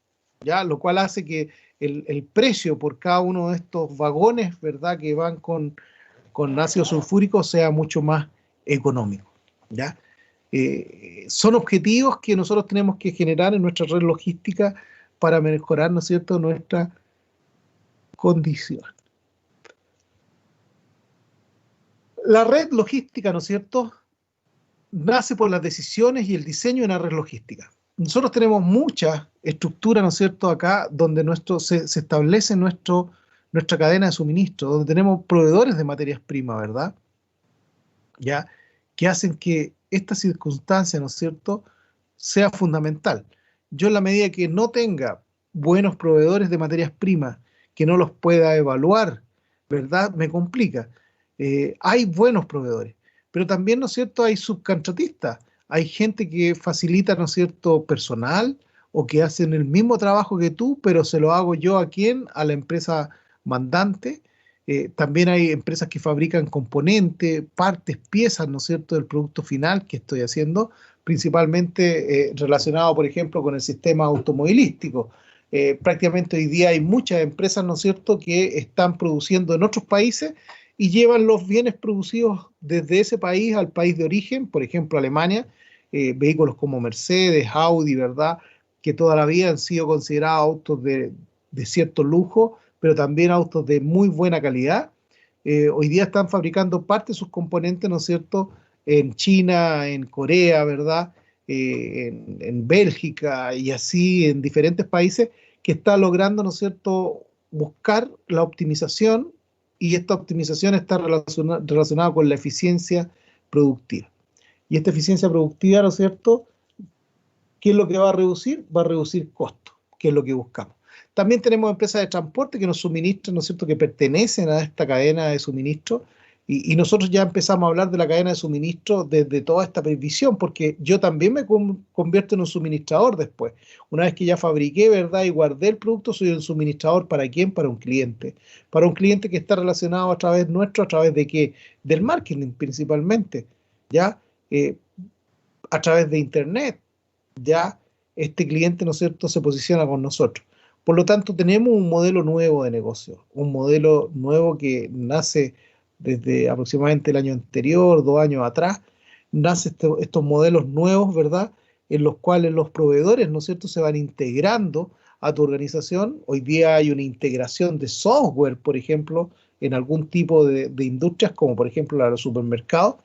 ¿ya? Lo cual hace que el precio por cada uno de estos vagones, ¿verdad?, que van con ácido sulfúrico sea mucho más económico, ¿ya? Son objetivos que nosotros tenemos que generar en nuestra red logística para mejorar, ¿no es cierto?, nuestra condición. La red logística, ¿no es cierto?, nace por las decisiones y el diseño de una red logística. Nosotros tenemos mucha estructura, ¿no es cierto?, acá donde se establece nuestra cadena de suministro, donde tenemos proveedores de materias primas, ¿verdad?, ¿ya?, que hacen que esta circunstancia, ¿no es cierto?, sea fundamental. Yo en la medida que no tenga buenos proveedores de materias primas, que no los pueda evaluar, ¿verdad?, me complica. Hay buenos proveedores, pero también, ¿no es cierto?, hay subcontratistas, hay gente que facilita, ¿no es cierto?, personal o que hacen el mismo trabajo que tú, pero se lo hago yo a quién, a la empresa mandante. También hay empresas que fabrican componentes, partes, piezas, ¿no es cierto?, del producto final que estoy haciendo, principalmente relacionado, por ejemplo, con el sistema automovilístico. Prácticamente hoy día hay muchas empresas, ¿no es cierto?, que están produciendo en otros países y llevan los bienes producidos desde ese país al país de origen, por ejemplo, Alemania, vehículos como Mercedes, Audi, ¿verdad?, que toda la vida han sido considerados autos de cierto lujo, pero también autos de muy buena calidad. Hoy día están fabricando parte de sus componentes, ¿no es cierto?, en China, en Corea, ¿verdad?, en Bélgica y así en diferentes países que está logrando, ¿no es cierto?, buscar la optimización, y esta optimización está relacionada con la eficiencia productiva. Y esta eficiencia productiva, ¿no es cierto?, ¿qué es lo que va a reducir? Va a reducir costos, que es lo que buscamos. También tenemos empresas de transporte que nos suministran, ¿no es cierto?, que pertenecen a esta cadena de suministro, y nosotros ya empezamos a hablar de la cadena de suministro desde toda esta previsión, porque yo también me convierto en un suministrador después. Una vez que ya fabriqué, ¿verdad?, y guardé el producto, soy un suministrador. ¿Para quién? Para un cliente. Para un cliente que está relacionado a través nuestro, ¿a través de qué? Del marketing principalmente, ¿ya? A través de Internet, ya este cliente, ¿no es cierto?, se posiciona con nosotros. Por lo tanto, tenemos un modelo nuevo de negocio, un modelo nuevo que nace desde aproximadamente el año anterior, 2 años atrás. Nace estos modelos nuevos, ¿verdad?, en los cuales los proveedores, ¿no es cierto?, se van integrando a tu organización. Hoy día hay una integración de software, por ejemplo, en algún tipo de industrias, como por ejemplo la de los supermercados,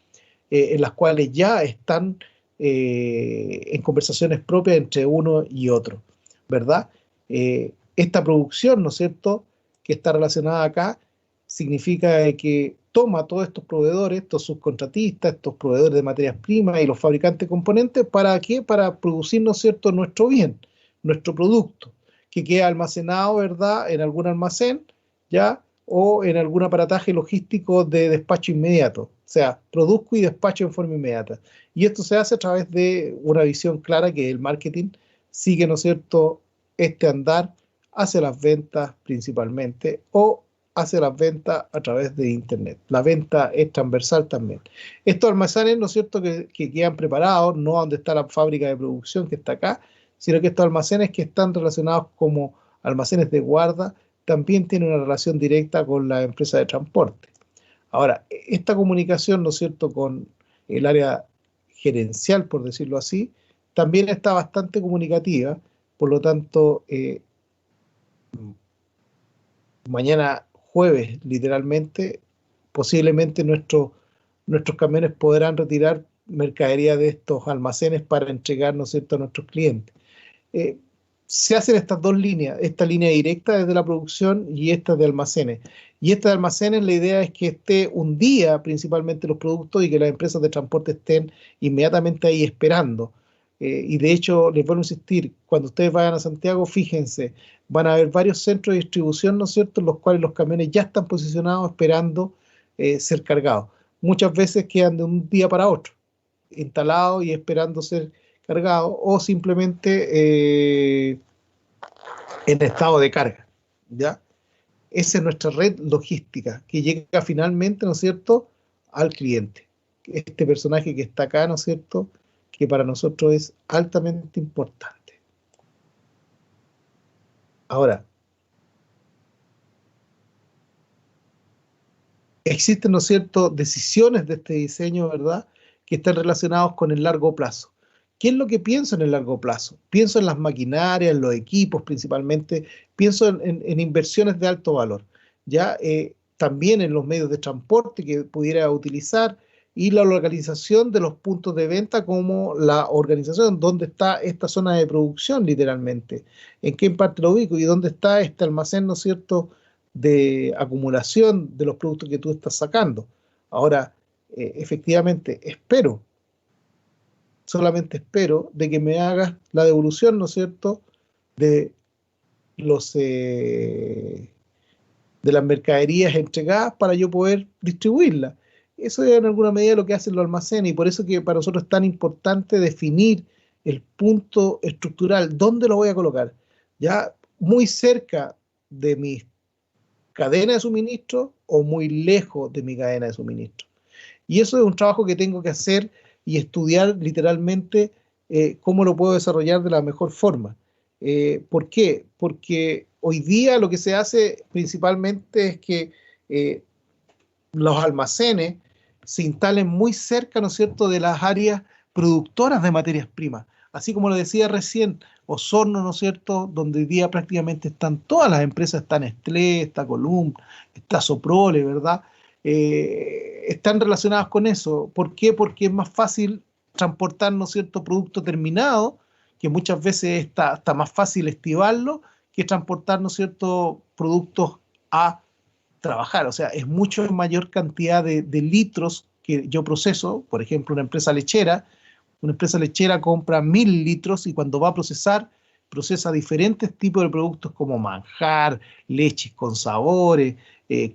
en las cuales ya están en conversaciones propias entre uno y otro, ¿verdad? Esta producción, ¿no es cierto?, que está relacionada acá, significa que toma todos estos proveedores, estos subcontratistas, estos proveedores de materias primas y los fabricantes de componentes, ¿para qué? Para producir, ¿no es cierto?, nuestro bien, nuestro producto, que queda almacenado, ¿verdad?, en algún almacén, ¿ya?, o en algún aparataje logístico de despacho inmediato. O sea, produzco y despacho en forma inmediata. Y esto se hace a través de una visión clara que el marketing sigue, ¿no es cierto?, este andar hacia las ventas principalmente, o hacia las ventas a través de Internet. La venta es transversal también. Estos almacenes, ¿no es cierto?, que quedan preparados, no donde está la fábrica de producción que está acá, sino que estos almacenes que están relacionados como almacenes de guarda, también tienen una relación directa con la empresa de transporte. Ahora, esta comunicación, ¿no es cierto?, con el área gerencial, por decirlo así, también está bastante comunicativa, por lo tanto, mañana jueves, literalmente, posiblemente nuestros camiones podrán retirar mercadería de estos almacenes para entregar, ¿no es cierto?, a nuestros clientes. Eh, Se hacen estas dos líneas, esta línea directa desde la producción y esta de almacenes. Y esta de almacenes, la idea es que esté un día principalmente los productos y que las empresas de transporte estén inmediatamente ahí esperando. Y de hecho, les vuelvo a insistir, cuando ustedes vayan a Santiago, fíjense, van a haber varios centros de distribución, ¿no es cierto?, en los cuales los camiones ya están posicionados esperando ser cargados. Muchas veces quedan de un día para otro, instalados y esperando ser cargados, o simplemente en estado de carga, ¿ya? Esa es nuestra red logística, que llega finalmente, ¿no es cierto?, al cliente. Este personaje que está acá, ¿no es cierto?, que para nosotros es altamente importante. Ahora, existen, ¿no es cierto?, decisiones de este diseño, ¿verdad?, que están relacionados con el largo plazo. ¿Qué es lo que pienso en el largo plazo? Pienso en las maquinarias, en los equipos principalmente, pienso en inversiones de alto valor, ¿ya? También en los medios de transporte que pudiera utilizar y la localización de los puntos de venta como la organización, dónde está esta zona de producción literalmente, en qué parte lo ubico y dónde está este almacén, ¿no es cierto?, de acumulación de los productos que tú estás sacando. Ahora, efectivamente, solamente espero de que me hagas la devolución, ¿no es cierto?, de los de las mercaderías entregadas para yo poder distribuirlas. Eso es en alguna medida lo que hacen los almacenes y por eso que para nosotros es tan importante definir el punto estructural, dónde lo voy a colocar. Ya muy cerca de mi cadena de suministro o muy lejos de mi cadena de suministro. Y eso es un trabajo que tengo que hacer y estudiar literalmente cómo lo puedo desarrollar de la mejor forma. ¿Por qué? Porque hoy día lo que se hace principalmente es que eh, los almacenes se instalen muy cerca, ¿no es cierto?, de las áreas productoras de materias primas. Así como lo decía recién, Osorno, ¿no es cierto?, donde hoy día prácticamente están todas las empresas, está Nestlé, está Column, está Soprole, ¿verdad? Están relacionadas con eso. ¿Por qué? Porque es más fácil transportar, ¿no es cierto?, producto terminado, que muchas veces está más fácil estibarlo, que transportar, ¿no es cierto?, productos a trabajar. O sea, es mucho mayor cantidad de litros que yo proceso. Por ejemplo, una empresa lechera compra 1000 litros y cuando va a procesar, procesa diferentes tipos de productos como manjar, leches con sabores,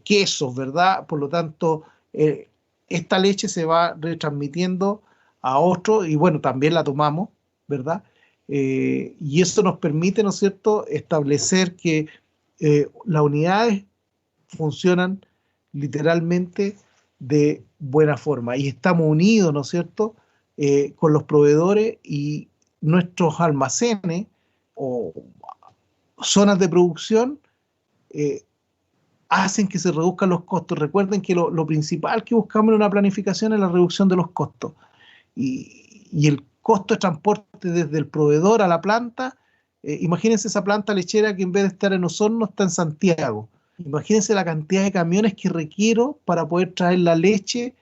quesos, ¿verdad? Por lo tanto, esta leche se va retransmitiendo a otro y bueno, también la tomamos, ¿verdad? Y eso nos permite, ¿no es cierto?, establecer que las unidades funcionan literalmente de buena forma y estamos unidos, ¿no es cierto?, con los proveedores y nuestros almacenes o zonas de producción eh, hacen que se reduzcan los costos. Recuerden que lo principal que buscamos en una planificación es la reducción de los costos y el costo de transporte desde el proveedor a la planta. Imagínense esa planta lechera que en vez de estar en Osorno está en Santiago. Imagínense la cantidad de camiones que requiero para poder traer la leche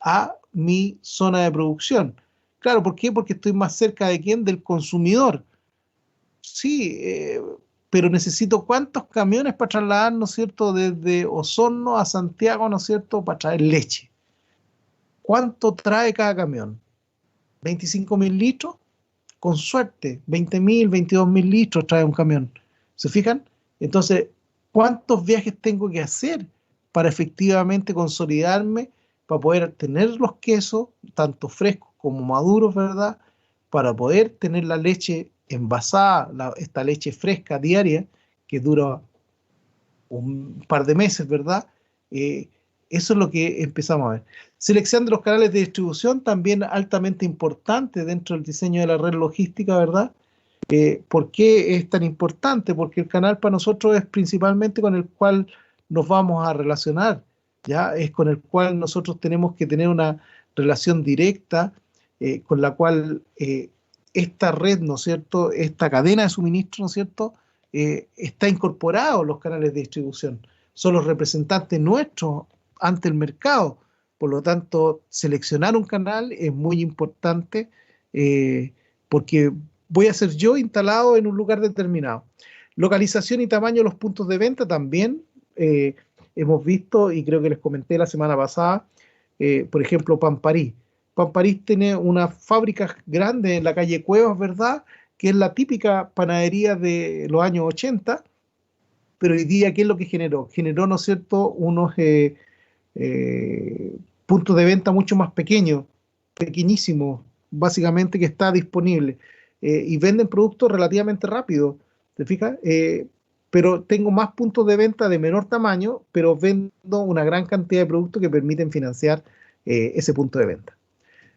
a mi zona de producción. Claro, ¿por qué? Porque estoy más cerca de quién, del consumidor. Sí, pero necesito cuántos camiones para trasladar, ¿no es cierto?, desde Osorno a Santiago, ¿no es cierto?, para traer leche. ¿Cuánto trae cada camión? ¿25.000 litros? Con suerte, 20.000, 22.000 litros trae un camión. ¿Se fijan? Entonces, ¿cuántos viajes tengo que hacer para efectivamente consolidarme, para poder tener los quesos, tanto frescos como maduros, ¿verdad? Para poder tener la leche envasada, esta leche fresca diaria, que dura un par de meses, ¿verdad? Eh, Eso es lo que empezamos a ver. Selección de los canales de distribución, también altamente importante dentro del diseño de la red logística, ¿verdad? ¿Por qué es tan importante? Porque el canal para nosotros es principalmente con el cual nos vamos a relacionar. ¿ya? Es con el cual nosotros tenemos que tener una relación directa, con la cual esta red, ¿no es cierto?, esta cadena de suministro, ¿no es cierto?, está incorporado en los canales de distribución. Son los representantes nuestros ante el mercado. Por lo tanto, seleccionar un canal es muy importante, porque voy a ser yo instalado en un lugar determinado. Localización y tamaño de los puntos de venta también. Hemos visto, y creo que les comenté la semana pasada, por ejemplo, Pan París. Pan París tiene una fábrica grande en la calle Cuevas, ¿verdad?, que es la típica panadería de los años 80, pero hoy día, ¿qué es lo que generó? Generó, ¿no es cierto?, unos puntos de venta mucho más pequeños, pequeñísimos, básicamente, que está disponible, y venden productos relativamente rápido, ¿te fijas? Pero tengo más puntos de venta de menor tamaño, pero vendo una gran cantidad de productos que permiten financiar ese punto de venta.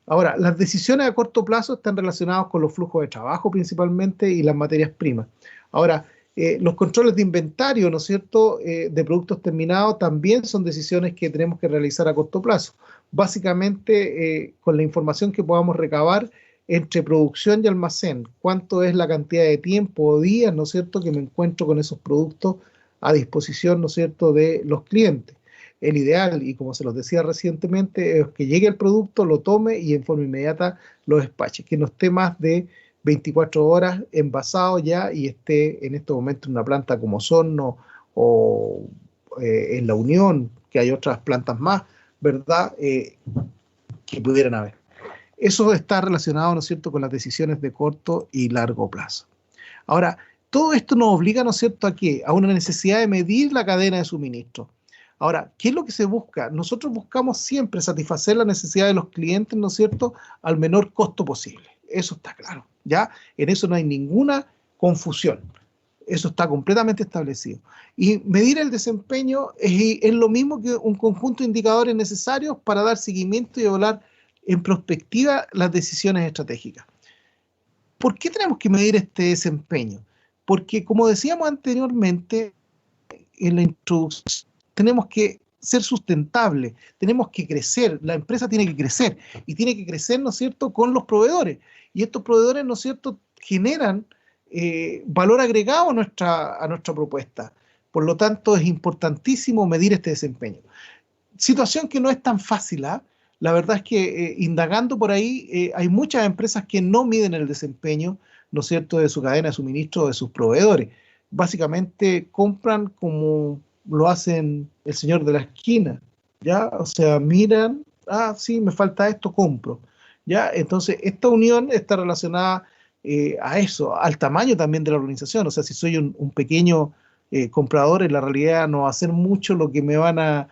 Ahora, las decisiones a corto plazo están relacionadas con los flujos de trabajo principalmente y las materias primas. Ahora, los controles de inventario, ¿no es cierto?, de productos terminados también son decisiones que tenemos que realizar a corto plazo. Básicamente, con la información que podamos recabar entre producción y almacén, cuánto es la cantidad de tiempo o días, ¿no es cierto?, que me encuentro con esos productos a disposición, ¿no es cierto?, de los clientes. El ideal, y como se los decía recientemente, es que llegue el producto, lo tome y en forma inmediata lo despache, que no esté más de 24 horas envasado ya y esté en este momento en una planta como Osorno o en La Unión, que hay otras plantas más, ¿verdad?, que pudieran haber. Eso está relacionado, ¿no es cierto?, con las decisiones de corto y largo plazo. Ahora, todo esto nos obliga, ¿no es cierto?, ¿a qué? A una necesidad de medir la cadena de suministro. Ahora, ¿qué es lo que se busca? Nosotros buscamos siempre satisfacer la necesidad de los clientes, ¿no es cierto?, al menor costo posible. Eso está claro, ¿ya? En eso no hay ninguna confusión. Eso está completamente establecido. Y medir el desempeño es lo mismo que un conjunto de indicadores necesarios para dar seguimiento y evaluar en prospectiva las decisiones estratégicas. ¿Por qué tenemos que medir este desempeño? Porque, como decíamos anteriormente en la introducción, tenemos que ser sustentables, tenemos que crecer, la empresa tiene que crecer y tiene que crecer, ¿no es cierto?, con los proveedores. Y estos proveedores, ¿no es cierto?, generan valor agregado a nuestra propuesta. Por lo tanto, es importantísimo medir este desempeño. Situación que no es tan fácil, ¿eh? La verdad es que indagando por ahí, hay muchas empresas que no miden el desempeño, ¿no es cierto?, de su cadena de suministro o de sus proveedores. Básicamente compran como lo hacen el señor de la esquina, ¿ya? O sea, miran, ah, sí, me falta esto, compro, ¿ya? Entonces, esta unión está relacionada a eso, al tamaño también de la organización. O sea, si soy un pequeño comprador, en la realidad no va a hacer mucho lo que me van a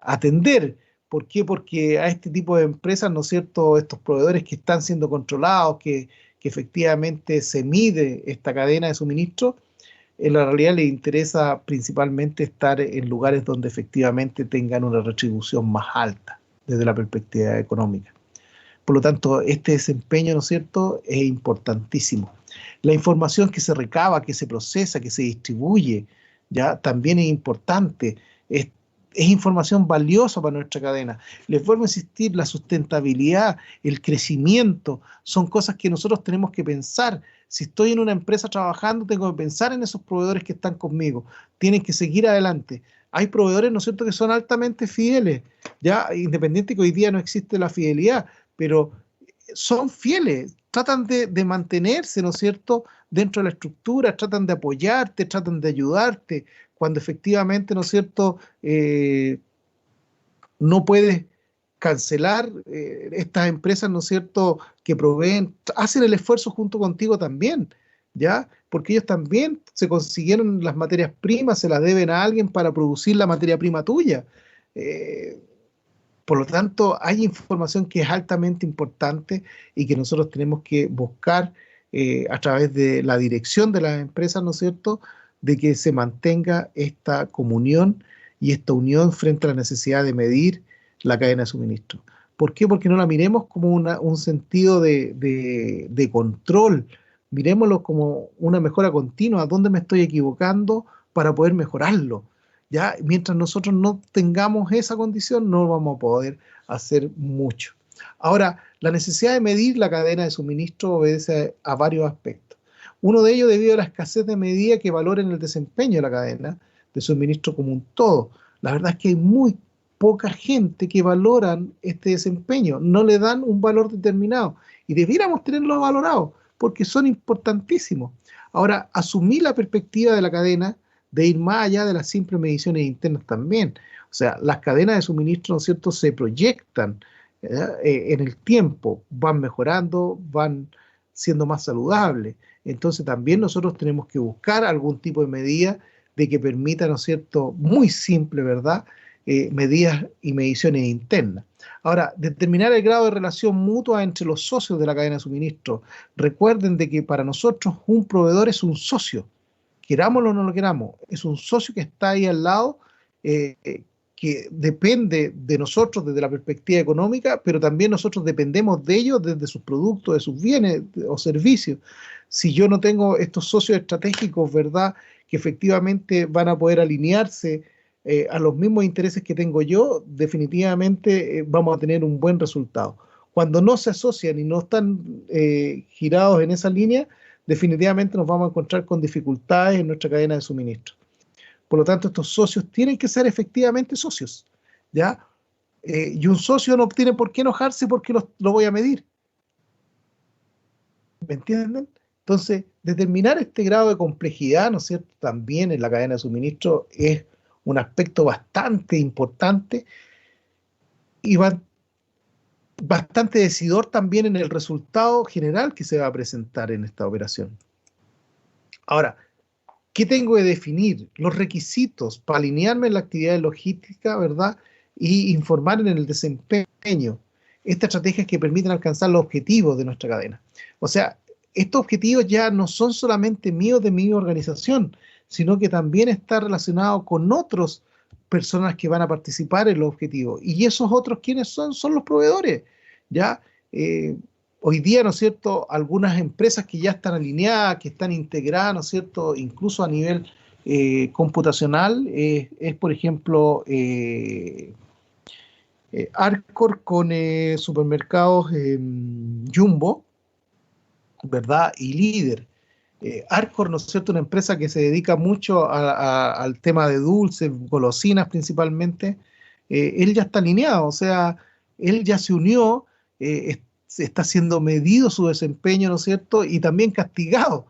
atender. ¿Por qué? Porque a este tipo de empresas, ¿no es cierto?, estos proveedores que están siendo controlados, que efectivamente se mide esta cadena de suministro, en la realidad les interesa principalmente estar en lugares donde efectivamente tengan una retribución más alta desde la perspectiva económica. Por lo tanto, este desempeño, ¿no es cierto?, es importantísimo. La información que se recaba, que se procesa, que se distribuye, ya también es importante. Es información valiosa para nuestra cadena. Les vuelvo a insistir, la sustentabilidad, el crecimiento, son cosas que nosotros tenemos que pensar. Si estoy en una empresa trabajando, tengo que pensar en esos proveedores que están conmigo. Tienen que seguir adelante. Hay proveedores, ¿no es cierto?, que son altamente fieles, ya, independiente que hoy día no existe la fidelidad, pero son fieles, tratan de mantenerse, ¿no es cierto?, dentro de la estructura, tratan de apoyarte, tratan de ayudarte, cuando efectivamente, ¿no es cierto?, no puedes cancelar estas empresas, ¿no es cierto?, que proveen, hacen el esfuerzo junto contigo también, ¿ya? Porque ellos también se consiguieron las materias primas, se las deben a alguien para producir la materia prima tuya. Eh, por lo tanto, hay información que es altamente importante y que nosotros tenemos que buscar a través de la dirección de las empresas, ¿no es cierto?, de que se mantenga esta comunión y esta unión frente a la necesidad de medir la cadena de suministro. ¿Por qué? Porque no la miremos como un sentido de control, miremoslo como una mejora continua, dónde me estoy equivocando para poder mejorarlo. ¿ya? Mientras nosotros no tengamos esa condición, no vamos a poder hacer mucho. Ahora, la necesidad de medir la cadena de suministro obedece a varios aspectos. Uno de ellos debido a la escasez de medidas que valoren el desempeño de la cadena de suministro como un todo. La verdad es que hay muy poca gente que valoran este desempeño, no le dan un valor determinado y debiéramos tenerlo valorado porque son importantísimos. Ahora, asumir la perspectiva de la cadena de ir más allá de las simples mediciones internas también. O sea, las cadenas de suministro, ¿no es cierto?, se proyectan en el tiempo, van mejorando, van siendo más saludables. Entonces también nosotros tenemos que buscar algún tipo de medida de que permita, ¿no es cierto?, muy simple, ¿verdad?, medidas y mediciones internas. Ahora, determinar el grado de relación mutua entre los socios de la cadena de suministro. Recuerden de que para nosotros un proveedor es un socio, querámoslo o no lo queramos, es un socio que está ahí al lado, que depende de nosotros desde la perspectiva económica, pero también nosotros dependemos de ellos desde sus productos, de sus bienes o servicios. Si yo no tengo estos socios estratégicos, ¿verdad?, que efectivamente van a poder alinearse a los mismos intereses que tengo yo, definitivamente vamos a tener un buen resultado. Cuando no se asocian y no están girados en esa línea, definitivamente nos vamos a encontrar con dificultades en nuestra cadena de suministro. Por lo tanto, estos socios tienen que ser efectivamente socios, ¿ya? Y un socio no tiene por qué enojarse porque lo voy a medir. ¿Me entienden? Entonces, determinar este grado de complejidad, ¿no es cierto?, también en la cadena de suministro es un aspecto bastante importante y bastante decidor también en el resultado general que se va a presentar en esta operación. Ahora, ¿qué tengo que definir? Los requisitos para alinearme en la actividad logística, ¿verdad?, y informar en el desempeño. Estas estrategias que permiten alcanzar los objetivos de nuestra cadena. O sea, estos objetivos ya no son solamente míos de mi organización, sino que también está relacionado con otras personas que van a participar en los objetivos. Y esos otros, ¿quiénes son? Son los proveedores, ¿ya? Hoy día, ¿no es cierto?, algunas empresas que ya están alineadas, que están integradas, ¿no es cierto?, incluso a nivel computacional, es por ejemplo, Arcor con supermercados Jumbo, ¿verdad?, y Líder. Arcor, ¿no es cierto?, una empresa que se dedica mucho al tema de dulces, golosinas principalmente, él ya está alineado, o sea, él ya se unió, se está siendo medido su desempeño, ¿no es cierto?, y también castigado,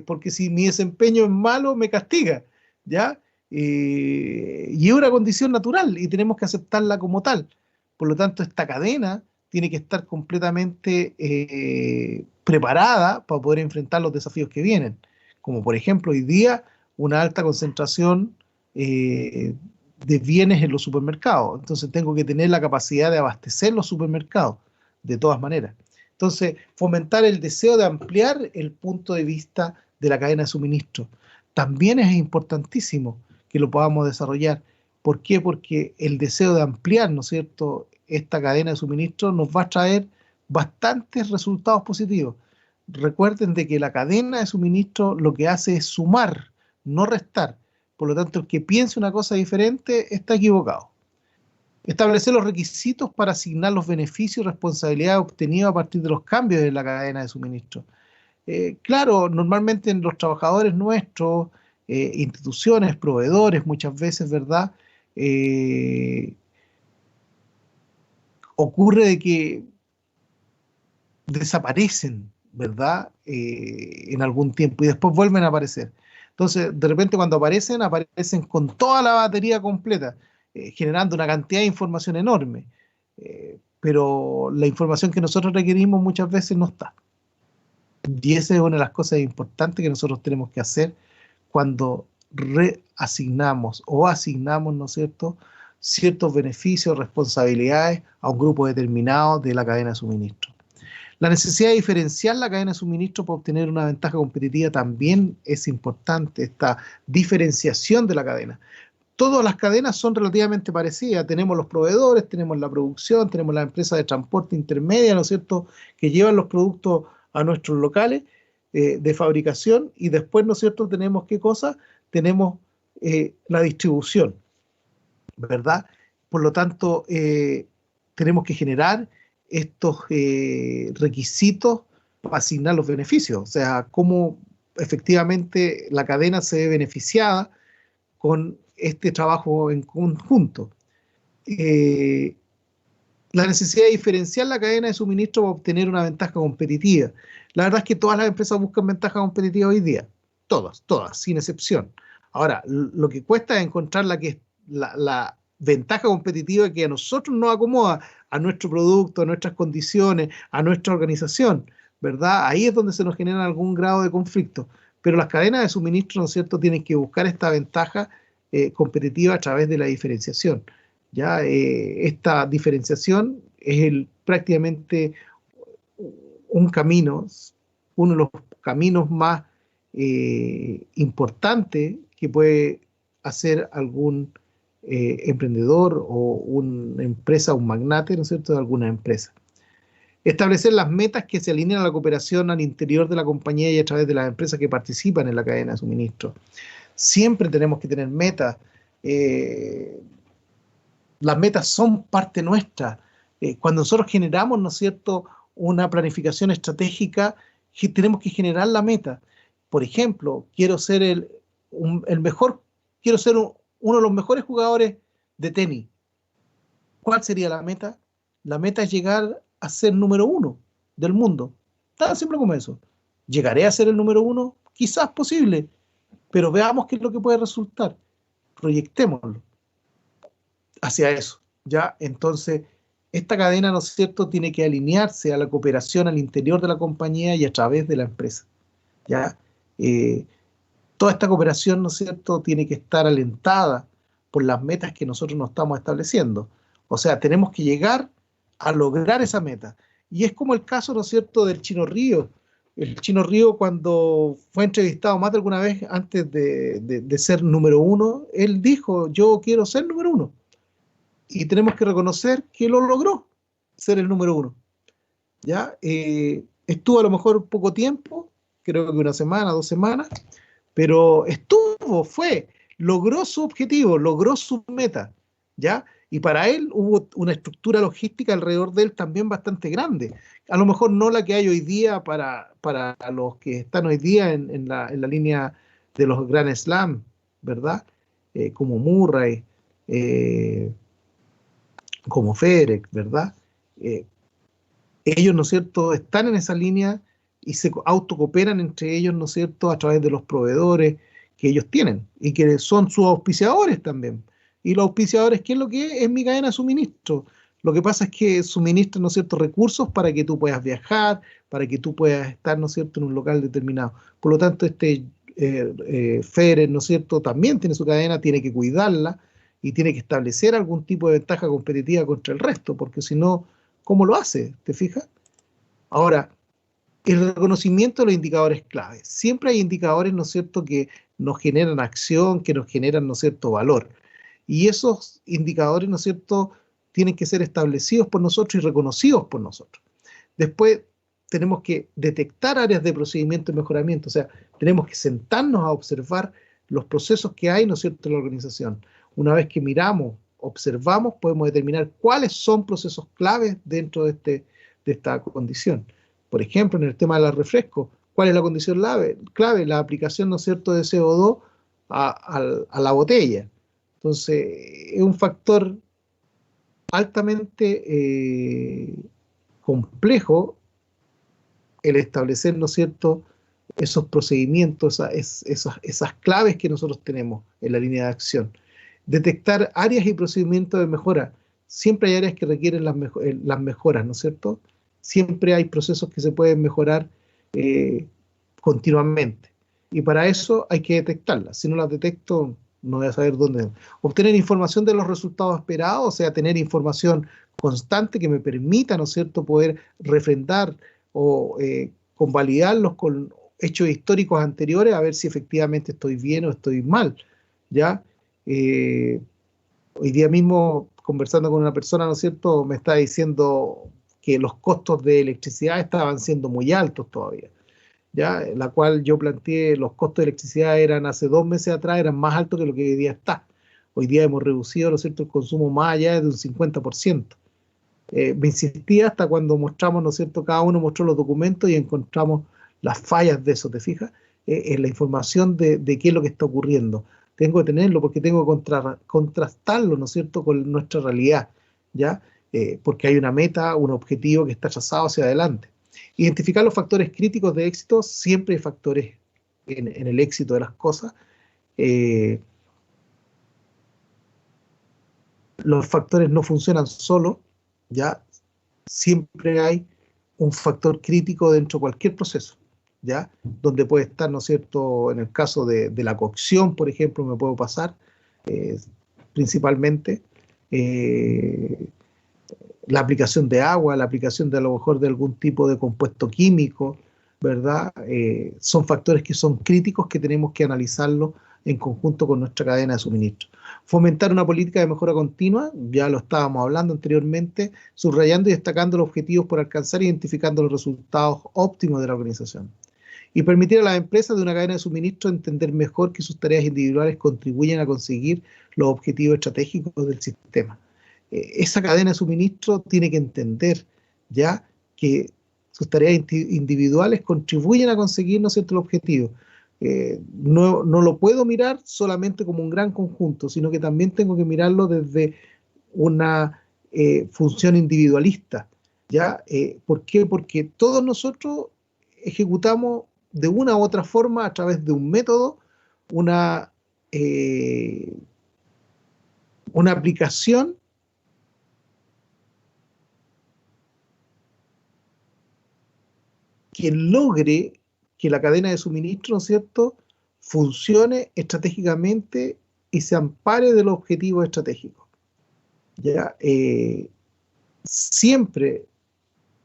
porque si mi desempeño es malo, me castiga, ¿ya? Y es una condición natural y tenemos que aceptarla como tal. Por lo tanto, esta cadena tiene que estar completamente preparada para poder enfrentar los desafíos que vienen, como por ejemplo hoy día una alta concentración de bienes en los supermercados. Entonces tengo que tener la capacidad de abastecer los supermercados de todas maneras. Entonces, fomentar el deseo de ampliar el punto de vista de la cadena de suministro. También es importantísimo que lo podamos desarrollar. ¿Por qué? Porque el deseo de ampliar, ¿no es cierto?, esta cadena de suministro nos va a traer bastantes resultados positivos. Recuerden de que la cadena de suministro lo que hace es sumar, no restar. Por lo tanto, el que piense una cosa diferente está equivocado. Establecer los requisitos para asignar los beneficios y responsabilidades obtenidos a partir de los cambios en la cadena de suministro. Claro, normalmente en los trabajadores nuestros, instituciones, proveedores, muchas veces, ¿verdad?, ocurre de que desaparecen, ¿verdad?, en algún tiempo y después vuelven a aparecer. Entonces, de repente cuando aparecen, aparecen con toda la batería completa, generando una cantidad de información enorme. Pero la información que nosotros requerimos muchas veces no está. Y esa es una de las cosas importantes que nosotros tenemos que hacer cuando reasignamos o asignamos, ¿no es cierto?, ciertos beneficios, responsabilidades a un grupo determinado de la cadena de suministro. La necesidad de diferenciar la cadena de suministro para obtener una ventaja competitiva también es importante, esta diferenciación de la cadena. Todas las cadenas son relativamente parecidas, tenemos los proveedores, tenemos la producción, tenemos las empresas de transporte intermedia, ¿no es cierto?, que llevan los productos a nuestros locales de fabricación y después, ¿no es cierto?, tenemos ¿qué cosa? Tenemos la distribución, ¿verdad? Por lo tanto, tenemos que generar estos requisitos para asignar los beneficios, o sea, cómo efectivamente la cadena se ve beneficiada con este trabajo en conjunto. La necesidad de diferenciar la cadena de suministro para obtener una ventaja competitiva. La verdad es que todas las empresas buscan ventaja competitiva hoy día, todas, sin excepción. Ahora, lo que cuesta es encontrar la ventaja competitiva que a nosotros nos acomoda, a nuestro producto, a nuestras condiciones, a nuestra organización, ¿verdad? Ahí es donde se nos genera algún grado de conflicto. Pero las cadenas de suministro, ¿no es cierto?, tienen que buscar esta ventaja competitiva a través de la diferenciación. ¿Ya? Esta diferenciación es prácticamente un camino, uno de los caminos más importantes que puede hacer algún emprendedor o una empresa, un magnate, ¿no es cierto?, de alguna empresa. Establecer las metas que se alinean a la cooperación al interior de la compañía y a través de las empresas que participan en la cadena de suministro. Siempre tenemos que tener metas. Las metas son parte nuestra. Cuando nosotros generamos, ¿no es cierto?, una planificación estratégica, tenemos que generar la meta. Por ejemplo, quiero ser el mejor, quiero ser uno de los mejores jugadores de tenis. ¿Cuál sería la meta? La meta es llegar a ser número 1 del mundo. Tan simple como eso. ¿Llegaré a ser el número 1? Quizás posible, pero veamos qué es lo que puede resultar. Proyectémoslo hacia eso, ¿ya? Entonces, esta cadena, ¿no es cierto?, tiene que alinearse a la cooperación al interior de la compañía y a través de la empresa, ¿ya? Toda esta cooperación, ¿no es cierto?, tiene que estar alentada por las metas que nosotros nos estamos estableciendo. O sea, tenemos que llegar a lograr esa meta. Y es como el caso, ¿no es cierto?, del Chino Río. El Chino Río, cuando fue entrevistado más de alguna vez antes de ser número 1, él dijo, yo quiero ser número 1. Y tenemos que reconocer que lo logró ser el número 1. ¿Ya? Estuvo a lo mejor poco tiempo, creo que una semana, 2 semanas, pero logró su objetivo, logró su meta, ¿ya? Y para él hubo una estructura logística alrededor de él también bastante grande. A lo mejor no la que hay hoy día para los que están hoy día en la línea de los Grand Slam, ¿verdad? Como Murray, como Federer, ¿verdad? Ellos, ¿no es cierto?, están en esa línea y se autocooperan entre ellos, ¿no es cierto?, a través de los proveedores que ellos tienen y que son sus auspiciadores también. Y los auspiciadores, ¿qué es lo que es? Es mi cadena de suministro. Lo que pasa es que suministran, ¿no es cierto?, recursos para que tú puedas viajar, para que tú puedas estar, ¿no es cierto?, en un local determinado. Por lo tanto, Federer, ¿no es cierto?, también tiene su cadena, tiene que cuidarla y tiene que establecer algún tipo de ventaja competitiva contra el resto, porque si no, ¿cómo lo hace? ¿Te fijas? Ahora, el reconocimiento de los indicadores clave. Siempre hay indicadores, ¿no es cierto?, que nos generan acción, que nos generan, ¿no es cierto?, valor. Y esos indicadores, ¿no es cierto?, tienen que ser establecidos por nosotros y reconocidos por nosotros. Después tenemos que detectar áreas de procedimiento y mejoramiento, o sea, tenemos que sentarnos a observar los procesos que hay, ¿no es cierto?, en la organización. Una vez que miramos, observamos, podemos determinar cuáles son procesos claves dentro de esta condición. Por ejemplo, en el tema de los refrescos, ¿cuál es la condición clave? La aplicación, ¿no es cierto?, de CO2 a la botella. Entonces, es un factor altamente complejo el establecer, ¿no es cierto?, esos procedimientos, esas claves que nosotros tenemos en la línea de acción. Detectar áreas y procedimientos de mejora. Siempre hay áreas que requieren las mejoras, ¿no es cierto? Siempre hay procesos que se pueden mejorar continuamente. Y para eso hay que detectarlas. Si no las detecto, no voy a saber dónde. Obtener información de los resultados esperados, o sea, tener información constante que me permita, ¿no es cierto?, poder refrendar o convalidarlos con hechos históricos anteriores a ver si efectivamente estoy bien o estoy mal, ¿ya? Hoy día mismo, conversando con una persona, ¿no es cierto?, me está diciendo que los costos de electricidad estaban siendo muy altos todavía. ¿ya? La cual yo planteé, los costos de electricidad eran hace 2 meses atrás, eran más altos que lo que hoy día está. Hoy día hemos reducido, ¿no es cierto?, el consumo más allá de un 50%. Me insistí hasta cuando mostramos, ¿no es cierto?, cada uno mostró los documentos y encontramos las fallas de eso, ¿te fijas? En la información de qué es lo que está ocurriendo. Tengo que tenerlo porque tengo que contrastarlo, ¿no es cierto?, con nuestra realidad, ¿ya? Porque hay una meta, un objetivo que está trazado hacia adelante. Identificar los factores críticos de éxito, siempre hay factores en el éxito de las cosas. Eh, los factores no funcionan solos, ¿ya? Siempre hay un factor crítico dentro de cualquier proceso, ¿ya? Donde puede estar, ¿no es cierto?, en el caso de la cocción, por ejemplo, me puedo pasar, eh, principalmente, eh, la aplicación de agua, la aplicación de a lo mejor de algún tipo de compuesto químico, ¿verdad? Son factores que son críticos que tenemos que analizarlo en conjunto con nuestra cadena de suministro. Fomentar una política de mejora continua, ya lo estábamos hablando anteriormente, subrayando y destacando los objetivos por alcanzar e identificando los resultados óptimos de la organización. Y permitir a las empresas de una cadena de suministro entender mejor que sus tareas individuales contribuyen a conseguir los objetivos estratégicos del sistema. Esa cadena de suministro tiene que entender ya que sus tareas individuales contribuyen a conseguir, ¿no es cierto?, el objetivo. No lo puedo mirar solamente como un gran conjunto, sino que también tengo que mirarlo desde una función individualista, ¿ya? ¿Por qué? Porque todos nosotros ejecutamos de una u otra forma, a través de un método, una, eh, una aplicación que logre que la cadena de suministro, ¿no es cierto?, funcione estratégicamente y se ampare de los objetivos estratégicos. ¿Ya? Siempre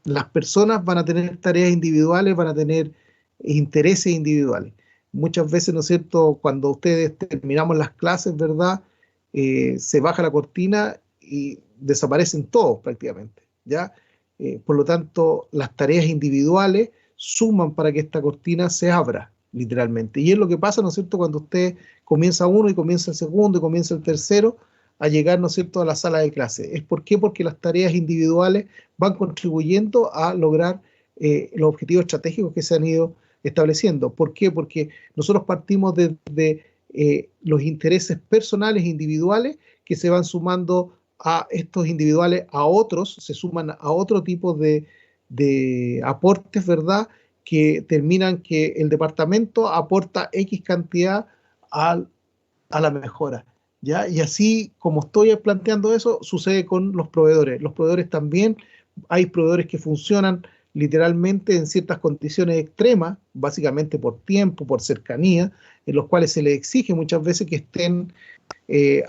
las personas van a tener tareas individuales, van a tener intereses individuales. Muchas veces, ¿no es cierto?, cuando ustedes terminamos las clases, ¿verdad?, se baja la cortina y desaparecen todos prácticamente, ¿ya? Por lo tanto, las tareas individuales suman para que esta cortina se abra, literalmente. Y es lo que pasa, ¿no es cierto?, cuando usted comienza uno y comienza el segundo y comienza el tercero a llegar, ¿no es cierto?, a la sala de clase. ¿Es por qué? Porque las tareas individuales van contribuyendo a lograr los objetivos estratégicos que se han ido estableciendo. ¿Por qué? Porque nosotros partimos desde los intereses personales e individuales que se van sumando a estos individuales, a otros, se suman a otro tipo de aportes, ¿verdad?, que terminan que el departamento aporta X cantidad a, a la mejora, ¿ya? Y así como estoy planteando eso, sucede con los proveedores. Los proveedores también, hay proveedores que funcionan literalmente en ciertas condiciones extremas, básicamente por tiempo, por cercanía, en los cuales se les exige muchas veces que estén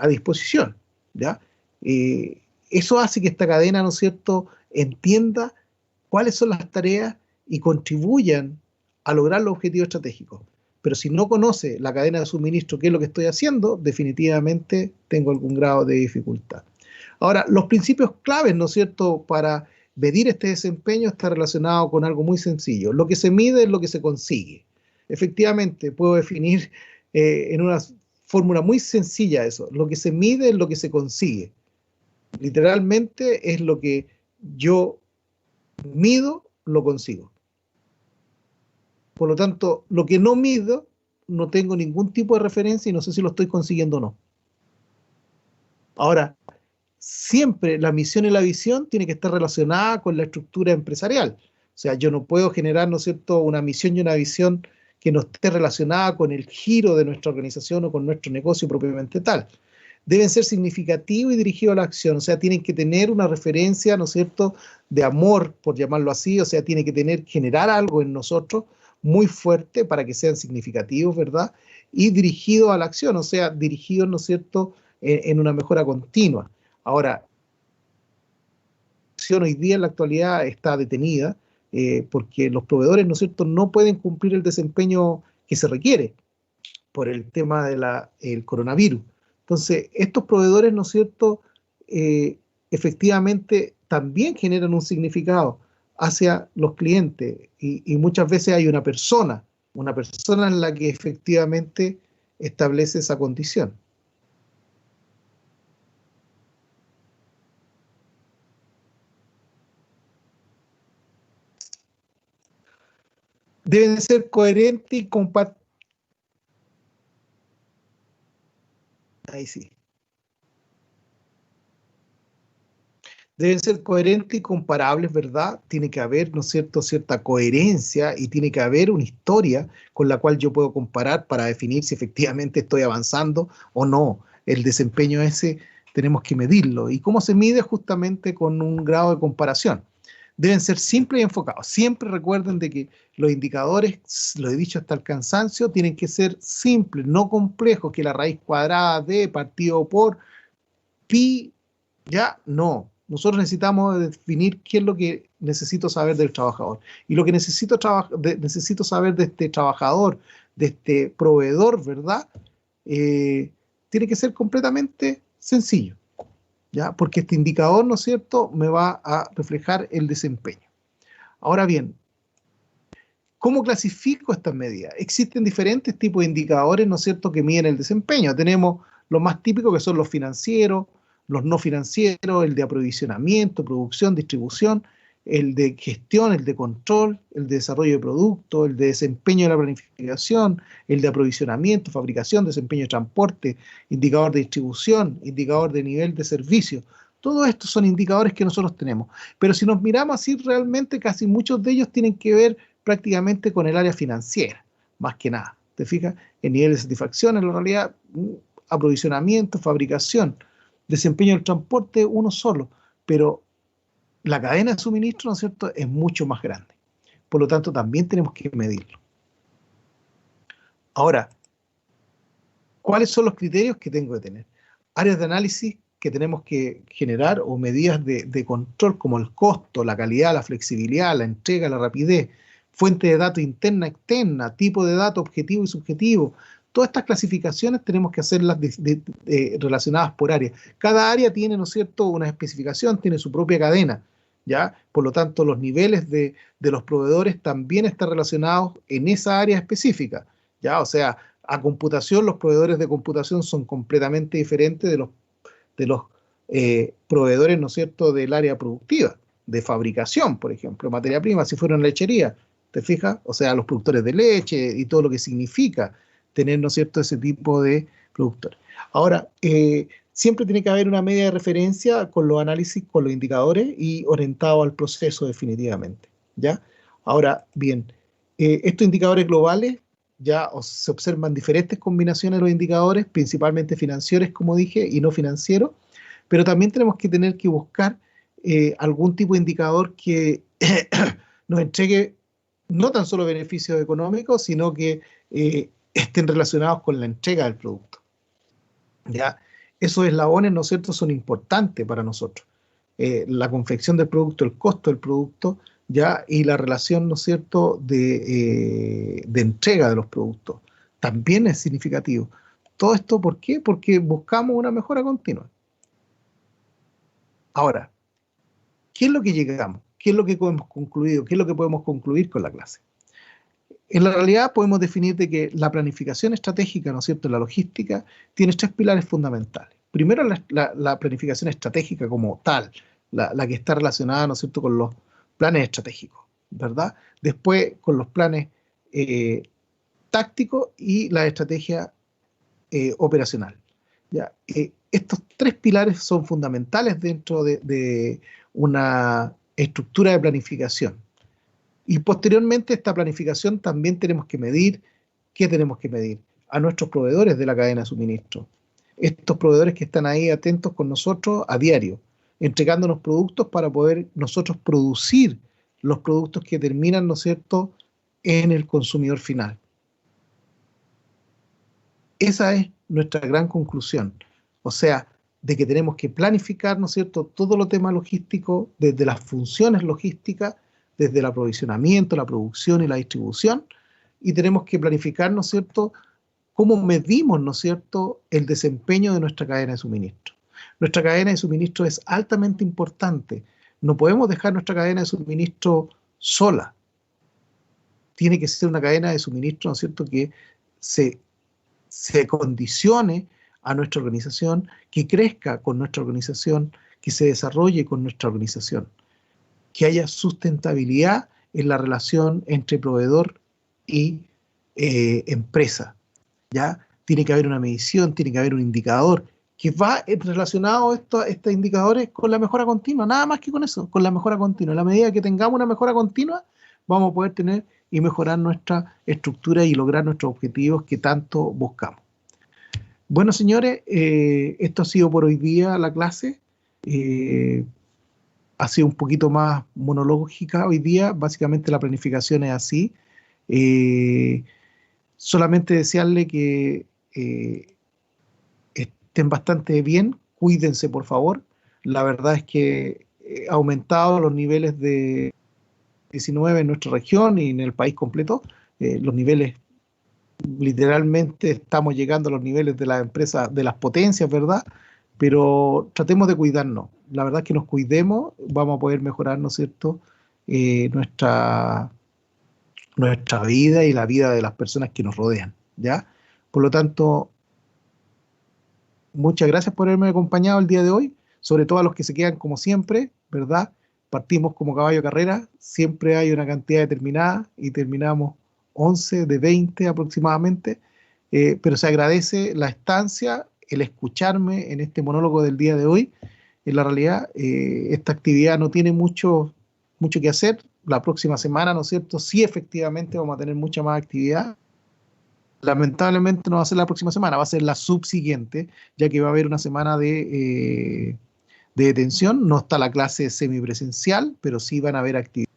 a disposición, ¿ya? Eso hace que esta cadena, ¿no es cierto?, entienda cuáles son las tareas y contribuyan a lograr los objetivos estratégicos. Pero si no conoce la cadena de suministro, qué es lo que estoy haciendo, definitivamente tengo algún grado de dificultad. Ahora, los principios claves, ¿no es cierto?, para medir este desempeño está relacionado con algo muy sencillo. Lo que se mide es lo que se consigue. Efectivamente, puedo definir en una fórmula muy sencilla eso. Lo que se mide es lo que se consigue. Literalmente es lo que yo mido, lo consigo. Por lo tanto, lo que no mido, no tengo ningún tipo de referencia y no sé si lo estoy consiguiendo o no. Ahora, siempre la misión y la visión tiene que estar relacionada con la estructura empresarial. O sea, yo no puedo generar, ¿no es cierto?, una misión y una visión que no esté relacionada con el giro de nuestra organización o con nuestro negocio propiamente tal. Deben ser significativos y dirigidos a la acción, o sea, tienen que tener una referencia, ¿no es cierto?, de amor, por llamarlo así, o sea, tiene que generar algo en nosotros muy fuerte para que sean significativos, ¿verdad? Y dirigidos a la acción, o sea, dirigidos, ¿no es cierto?, en una mejora continua. Ahora, hoy día en la actualidad está detenida porque los proveedores, ¿no es cierto?, no pueden cumplir el desempeño que se requiere por el tema del coronavirus. Entonces, estos proveedores, ¿no es cierto?, efectivamente también generan un significado hacia los clientes. Y muchas veces hay una persona en la que efectivamente establece esa condición. Deben ser coherentes y compatibles. Ahí sí. Deben ser coherentes y comparables, ¿verdad? Tiene que haber, ¿no es cierto?, cierta coherencia y tiene que haber una historia con la cual yo puedo comparar para definir si efectivamente estoy avanzando o no. El desempeño ese tenemos que medirlo. ¿Y cómo se mide? Justamente con un grado de comparación. Deben ser simples y enfocados. Siempre recuerden de que los indicadores, lo he dicho hasta el cansancio, tienen que ser simples, no complejos, que la raíz cuadrada de partido por pi, ya no. Nosotros necesitamos definir qué es lo que necesito saber del trabajador. Y lo que necesito saber de este trabajador, de este proveedor, ¿verdad? Tiene que ser completamente sencillo, ¿ya? Porque este indicador, ¿no es cierto?, me va a reflejar el desempeño. Ahora bien, ¿cómo clasifico estas medidas? Existen diferentes tipos de indicadores, ¿no es cierto?, que miden el desempeño. Tenemos los más típicos, que son los financieros, los no financieros, el de aprovisionamiento, producción, distribución, el de gestión, el de control, el de desarrollo de productos, el de desempeño de la planificación, el de aprovisionamiento, fabricación, desempeño de transporte, indicador de distribución, indicador de nivel de servicio. Todos estos son indicadores que nosotros tenemos. Pero si nos miramos así, realmente casi muchos de ellos tienen que ver prácticamente con el área financiera, más que nada. ¿Te fijas? El nivel de satisfacción, en la realidad, aprovisionamiento, fabricación, desempeño del transporte, uno solo, pero la cadena de suministro, ¿no es cierto?, es mucho más grande. Por lo tanto, también tenemos que medirlo. Ahora, ¿cuáles son los criterios que tengo que tener? Áreas de análisis que tenemos que generar o medidas de control como el costo, la calidad, la flexibilidad, la entrega, la rapidez, fuente de datos interna, externa, tipo de datos objetivo y subjetivo. Todas estas clasificaciones tenemos que hacerlas relacionadas por área. Cada área tiene, ¿no es cierto?, una especificación, tiene su propia cadena, ¿ya? Por lo tanto, los niveles de los proveedores también están relacionados en esa área específica, ¿ya? O sea, a computación, los proveedores de computación son completamente diferentes de los proveedores, ¿no es cierto?, del área productiva, de fabricación, por ejemplo, materia prima, si fuera en lechería, ¿te fijas? O sea, los productores de leche y todo lo que significa tener, ¿no es cierto?, ese tipo de productores. Ahora, siempre tiene que haber una media de referencia con los análisis, con los indicadores y orientado al proceso definitivamente, ¿ya? Ahora, bien, estos indicadores globales ya se observan diferentes combinaciones de los indicadores, principalmente financieros, como dije, y no financieros, pero también tenemos que tener que buscar algún tipo de indicador que nos entregue no tan solo beneficios económicos, sino que estén relacionados con la entrega del producto. ¿Ya? Esos eslabones, ¿no es cierto?, son importantes para nosotros. La confección del producto, el costo del producto, ¿ya? Y la relación, ¿no es cierto?, de entrega de los productos. También es significativo. Todo esto, ¿por qué? Porque buscamos una mejora continua. Ahora, ¿qué es lo que llegamos? ¿Qué es lo que hemos concluido? ¿Qué es lo que podemos concluir con la clase? En la realidad podemos definir de que la planificación estratégica, ¿no es cierto?, la logística, tiene tres pilares fundamentales. Primero, la planificación estratégica como tal, la que está relacionada, ¿no es cierto?, con los planes estratégicos, ¿verdad? Después, con los planes tácticos y la estrategia operacional. ¿Ya? Estos tres pilares son fundamentales dentro de una estructura de planificación. Y posteriormente esta planificación también tenemos que medir. ¿Qué tenemos que medir? A nuestros proveedores de la cadena de suministro. Estos proveedores que están ahí atentos con nosotros a diario, entregándonos productos para poder nosotros producir los productos que terminan, ¿no es cierto?, en el consumidor final. Esa es nuestra gran conclusión. O sea, de que tenemos que planificar, ¿no es cierto?, todo lo tema logístico, desde las funciones logísticas, desde el aprovisionamiento, la producción y la distribución, y tenemos que planificar, ¿no es cierto?, cómo medimos, ¿no es cierto?, el desempeño de nuestra cadena de suministro. Nuestra cadena de suministro es altamente importante No podemos dejar nuestra cadena de suministro sola. Tiene que ser una cadena de suministro, ¿no es cierto?, que se condicione a nuestra organización, que crezca con nuestra organización, que se desarrolle con nuestra organización, que haya sustentabilidad en la relación entre proveedor y empresa, ¿ya? Tiene que haber una medición, tiene que haber un indicador que va relacionado estos indicadores con la mejora continua, nada más que con eso, con la mejora continua. A la medida que tengamos una mejora continua, vamos a poder tener y mejorar nuestra estructura y lograr nuestros objetivos que tanto buscamos. Bueno, señores, esto ha sido por hoy día la clase. Ha sido un poquito más monológica hoy día. Básicamente la planificación es así. Solamente desearle que estén bastante bien. Cuídense, por favor. La verdad es que ha aumentado los niveles de 19 en nuestra región y en el país completo. Los niveles, literalmente estamos llegando a los niveles de las empresas, de las potencias, ¿verdad? Pero tratemos de cuidarnos. La verdad es que nos cuidemos, vamos a poder mejorar, ¿no es cierto?, nuestra vida y la vida de las personas que nos rodean, ¿ya? Por lo tanto, muchas gracias por haberme acompañado el día de hoy, sobre todo a los que se quedan como siempre, ¿verdad? Partimos como caballo de carrera, siempre hay una cantidad determinada y terminamos 11 de 20 aproximadamente, pero se agradece la estancia, el escucharme en este monólogo del día de hoy. En la realidad, esta actividad no tiene mucho que hacer. La próxima semana, ¿no es cierto? Sí, efectivamente vamos a tener mucha más actividad. Lamentablemente no va a ser la próxima semana, va a ser la subsiguiente, ya que va a haber una semana de detención. No está la clase semipresencial, pero sí van a haber actividades.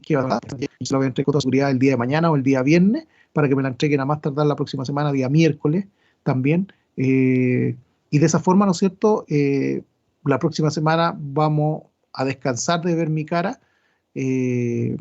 Que va a estar. Yo se la voy a entregar con seguridad el día de mañana o el día viernes, para que me la entreguen a más tardar la próxima semana, día miércoles también. Y de esa forma, ¿no es cierto? La próxima semana vamos a descansar de ver mi cara y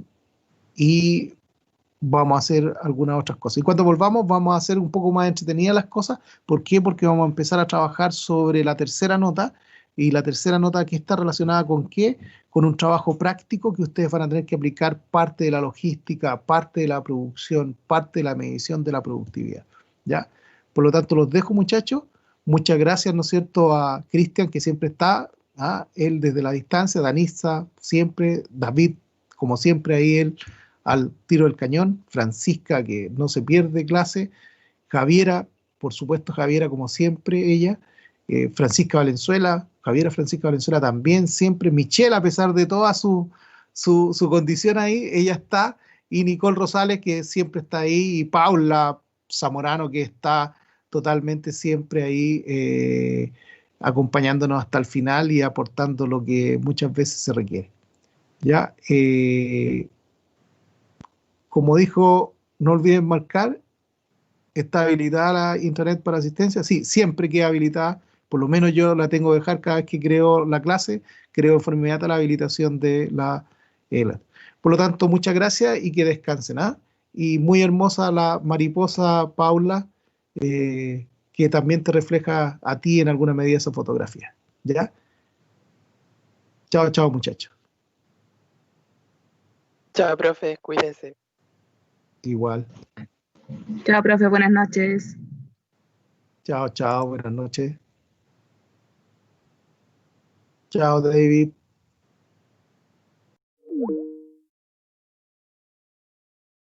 vamos a hacer algunas otras cosas. Y cuando volvamos, vamos a hacer un poco más entretenidas las cosas. ¿Por qué? Porque vamos a empezar a trabajar sobre la tercera nota. Y la tercera nota aquí está relacionada con qué? Con un trabajo práctico que ustedes van a tener que aplicar parte de la logística, parte de la producción, parte de la medición de la productividad, ¿ya? Por lo tanto, los dejo, muchachos. Muchas gracias, ¿no es cierto?, a Cristian, que siempre está, él desde la distancia, Danisa, siempre, David, como siempre, ahí él al tiro del cañón, Francisca, que no se pierde clase, Javiera, por supuesto, Javiera, como siempre, ella, Francisca Valenzuela, Javiera Francisca Valenzuela también, siempre, Michelle, a pesar de toda su condición ahí, ella está, y Nicole Rosales, que siempre está ahí, y Paula Zamorano, que está totalmente siempre ahí, acompañándonos hasta el final y aportando lo que muchas veces se requiere. Ya, como dijo, no olviden marcar, ¿está habilitada la intranet para asistencia? Sí, siempre queda habilitada, por lo menos yo la tengo que dejar cada vez que creo la clase, creo de forma inmediata la habilitación de la ELA. Por lo tanto, muchas gracias y que descansen, ¿ah? Y muy hermosa la mariposa Paula, que también te refleja a ti en alguna medida esa fotografía, ¿ya? Chao, chao, muchachos. Chao, profe, cuídese. Igual. Chao, profe, buenas noches. Chao, chao, buenas noches. Chao, David.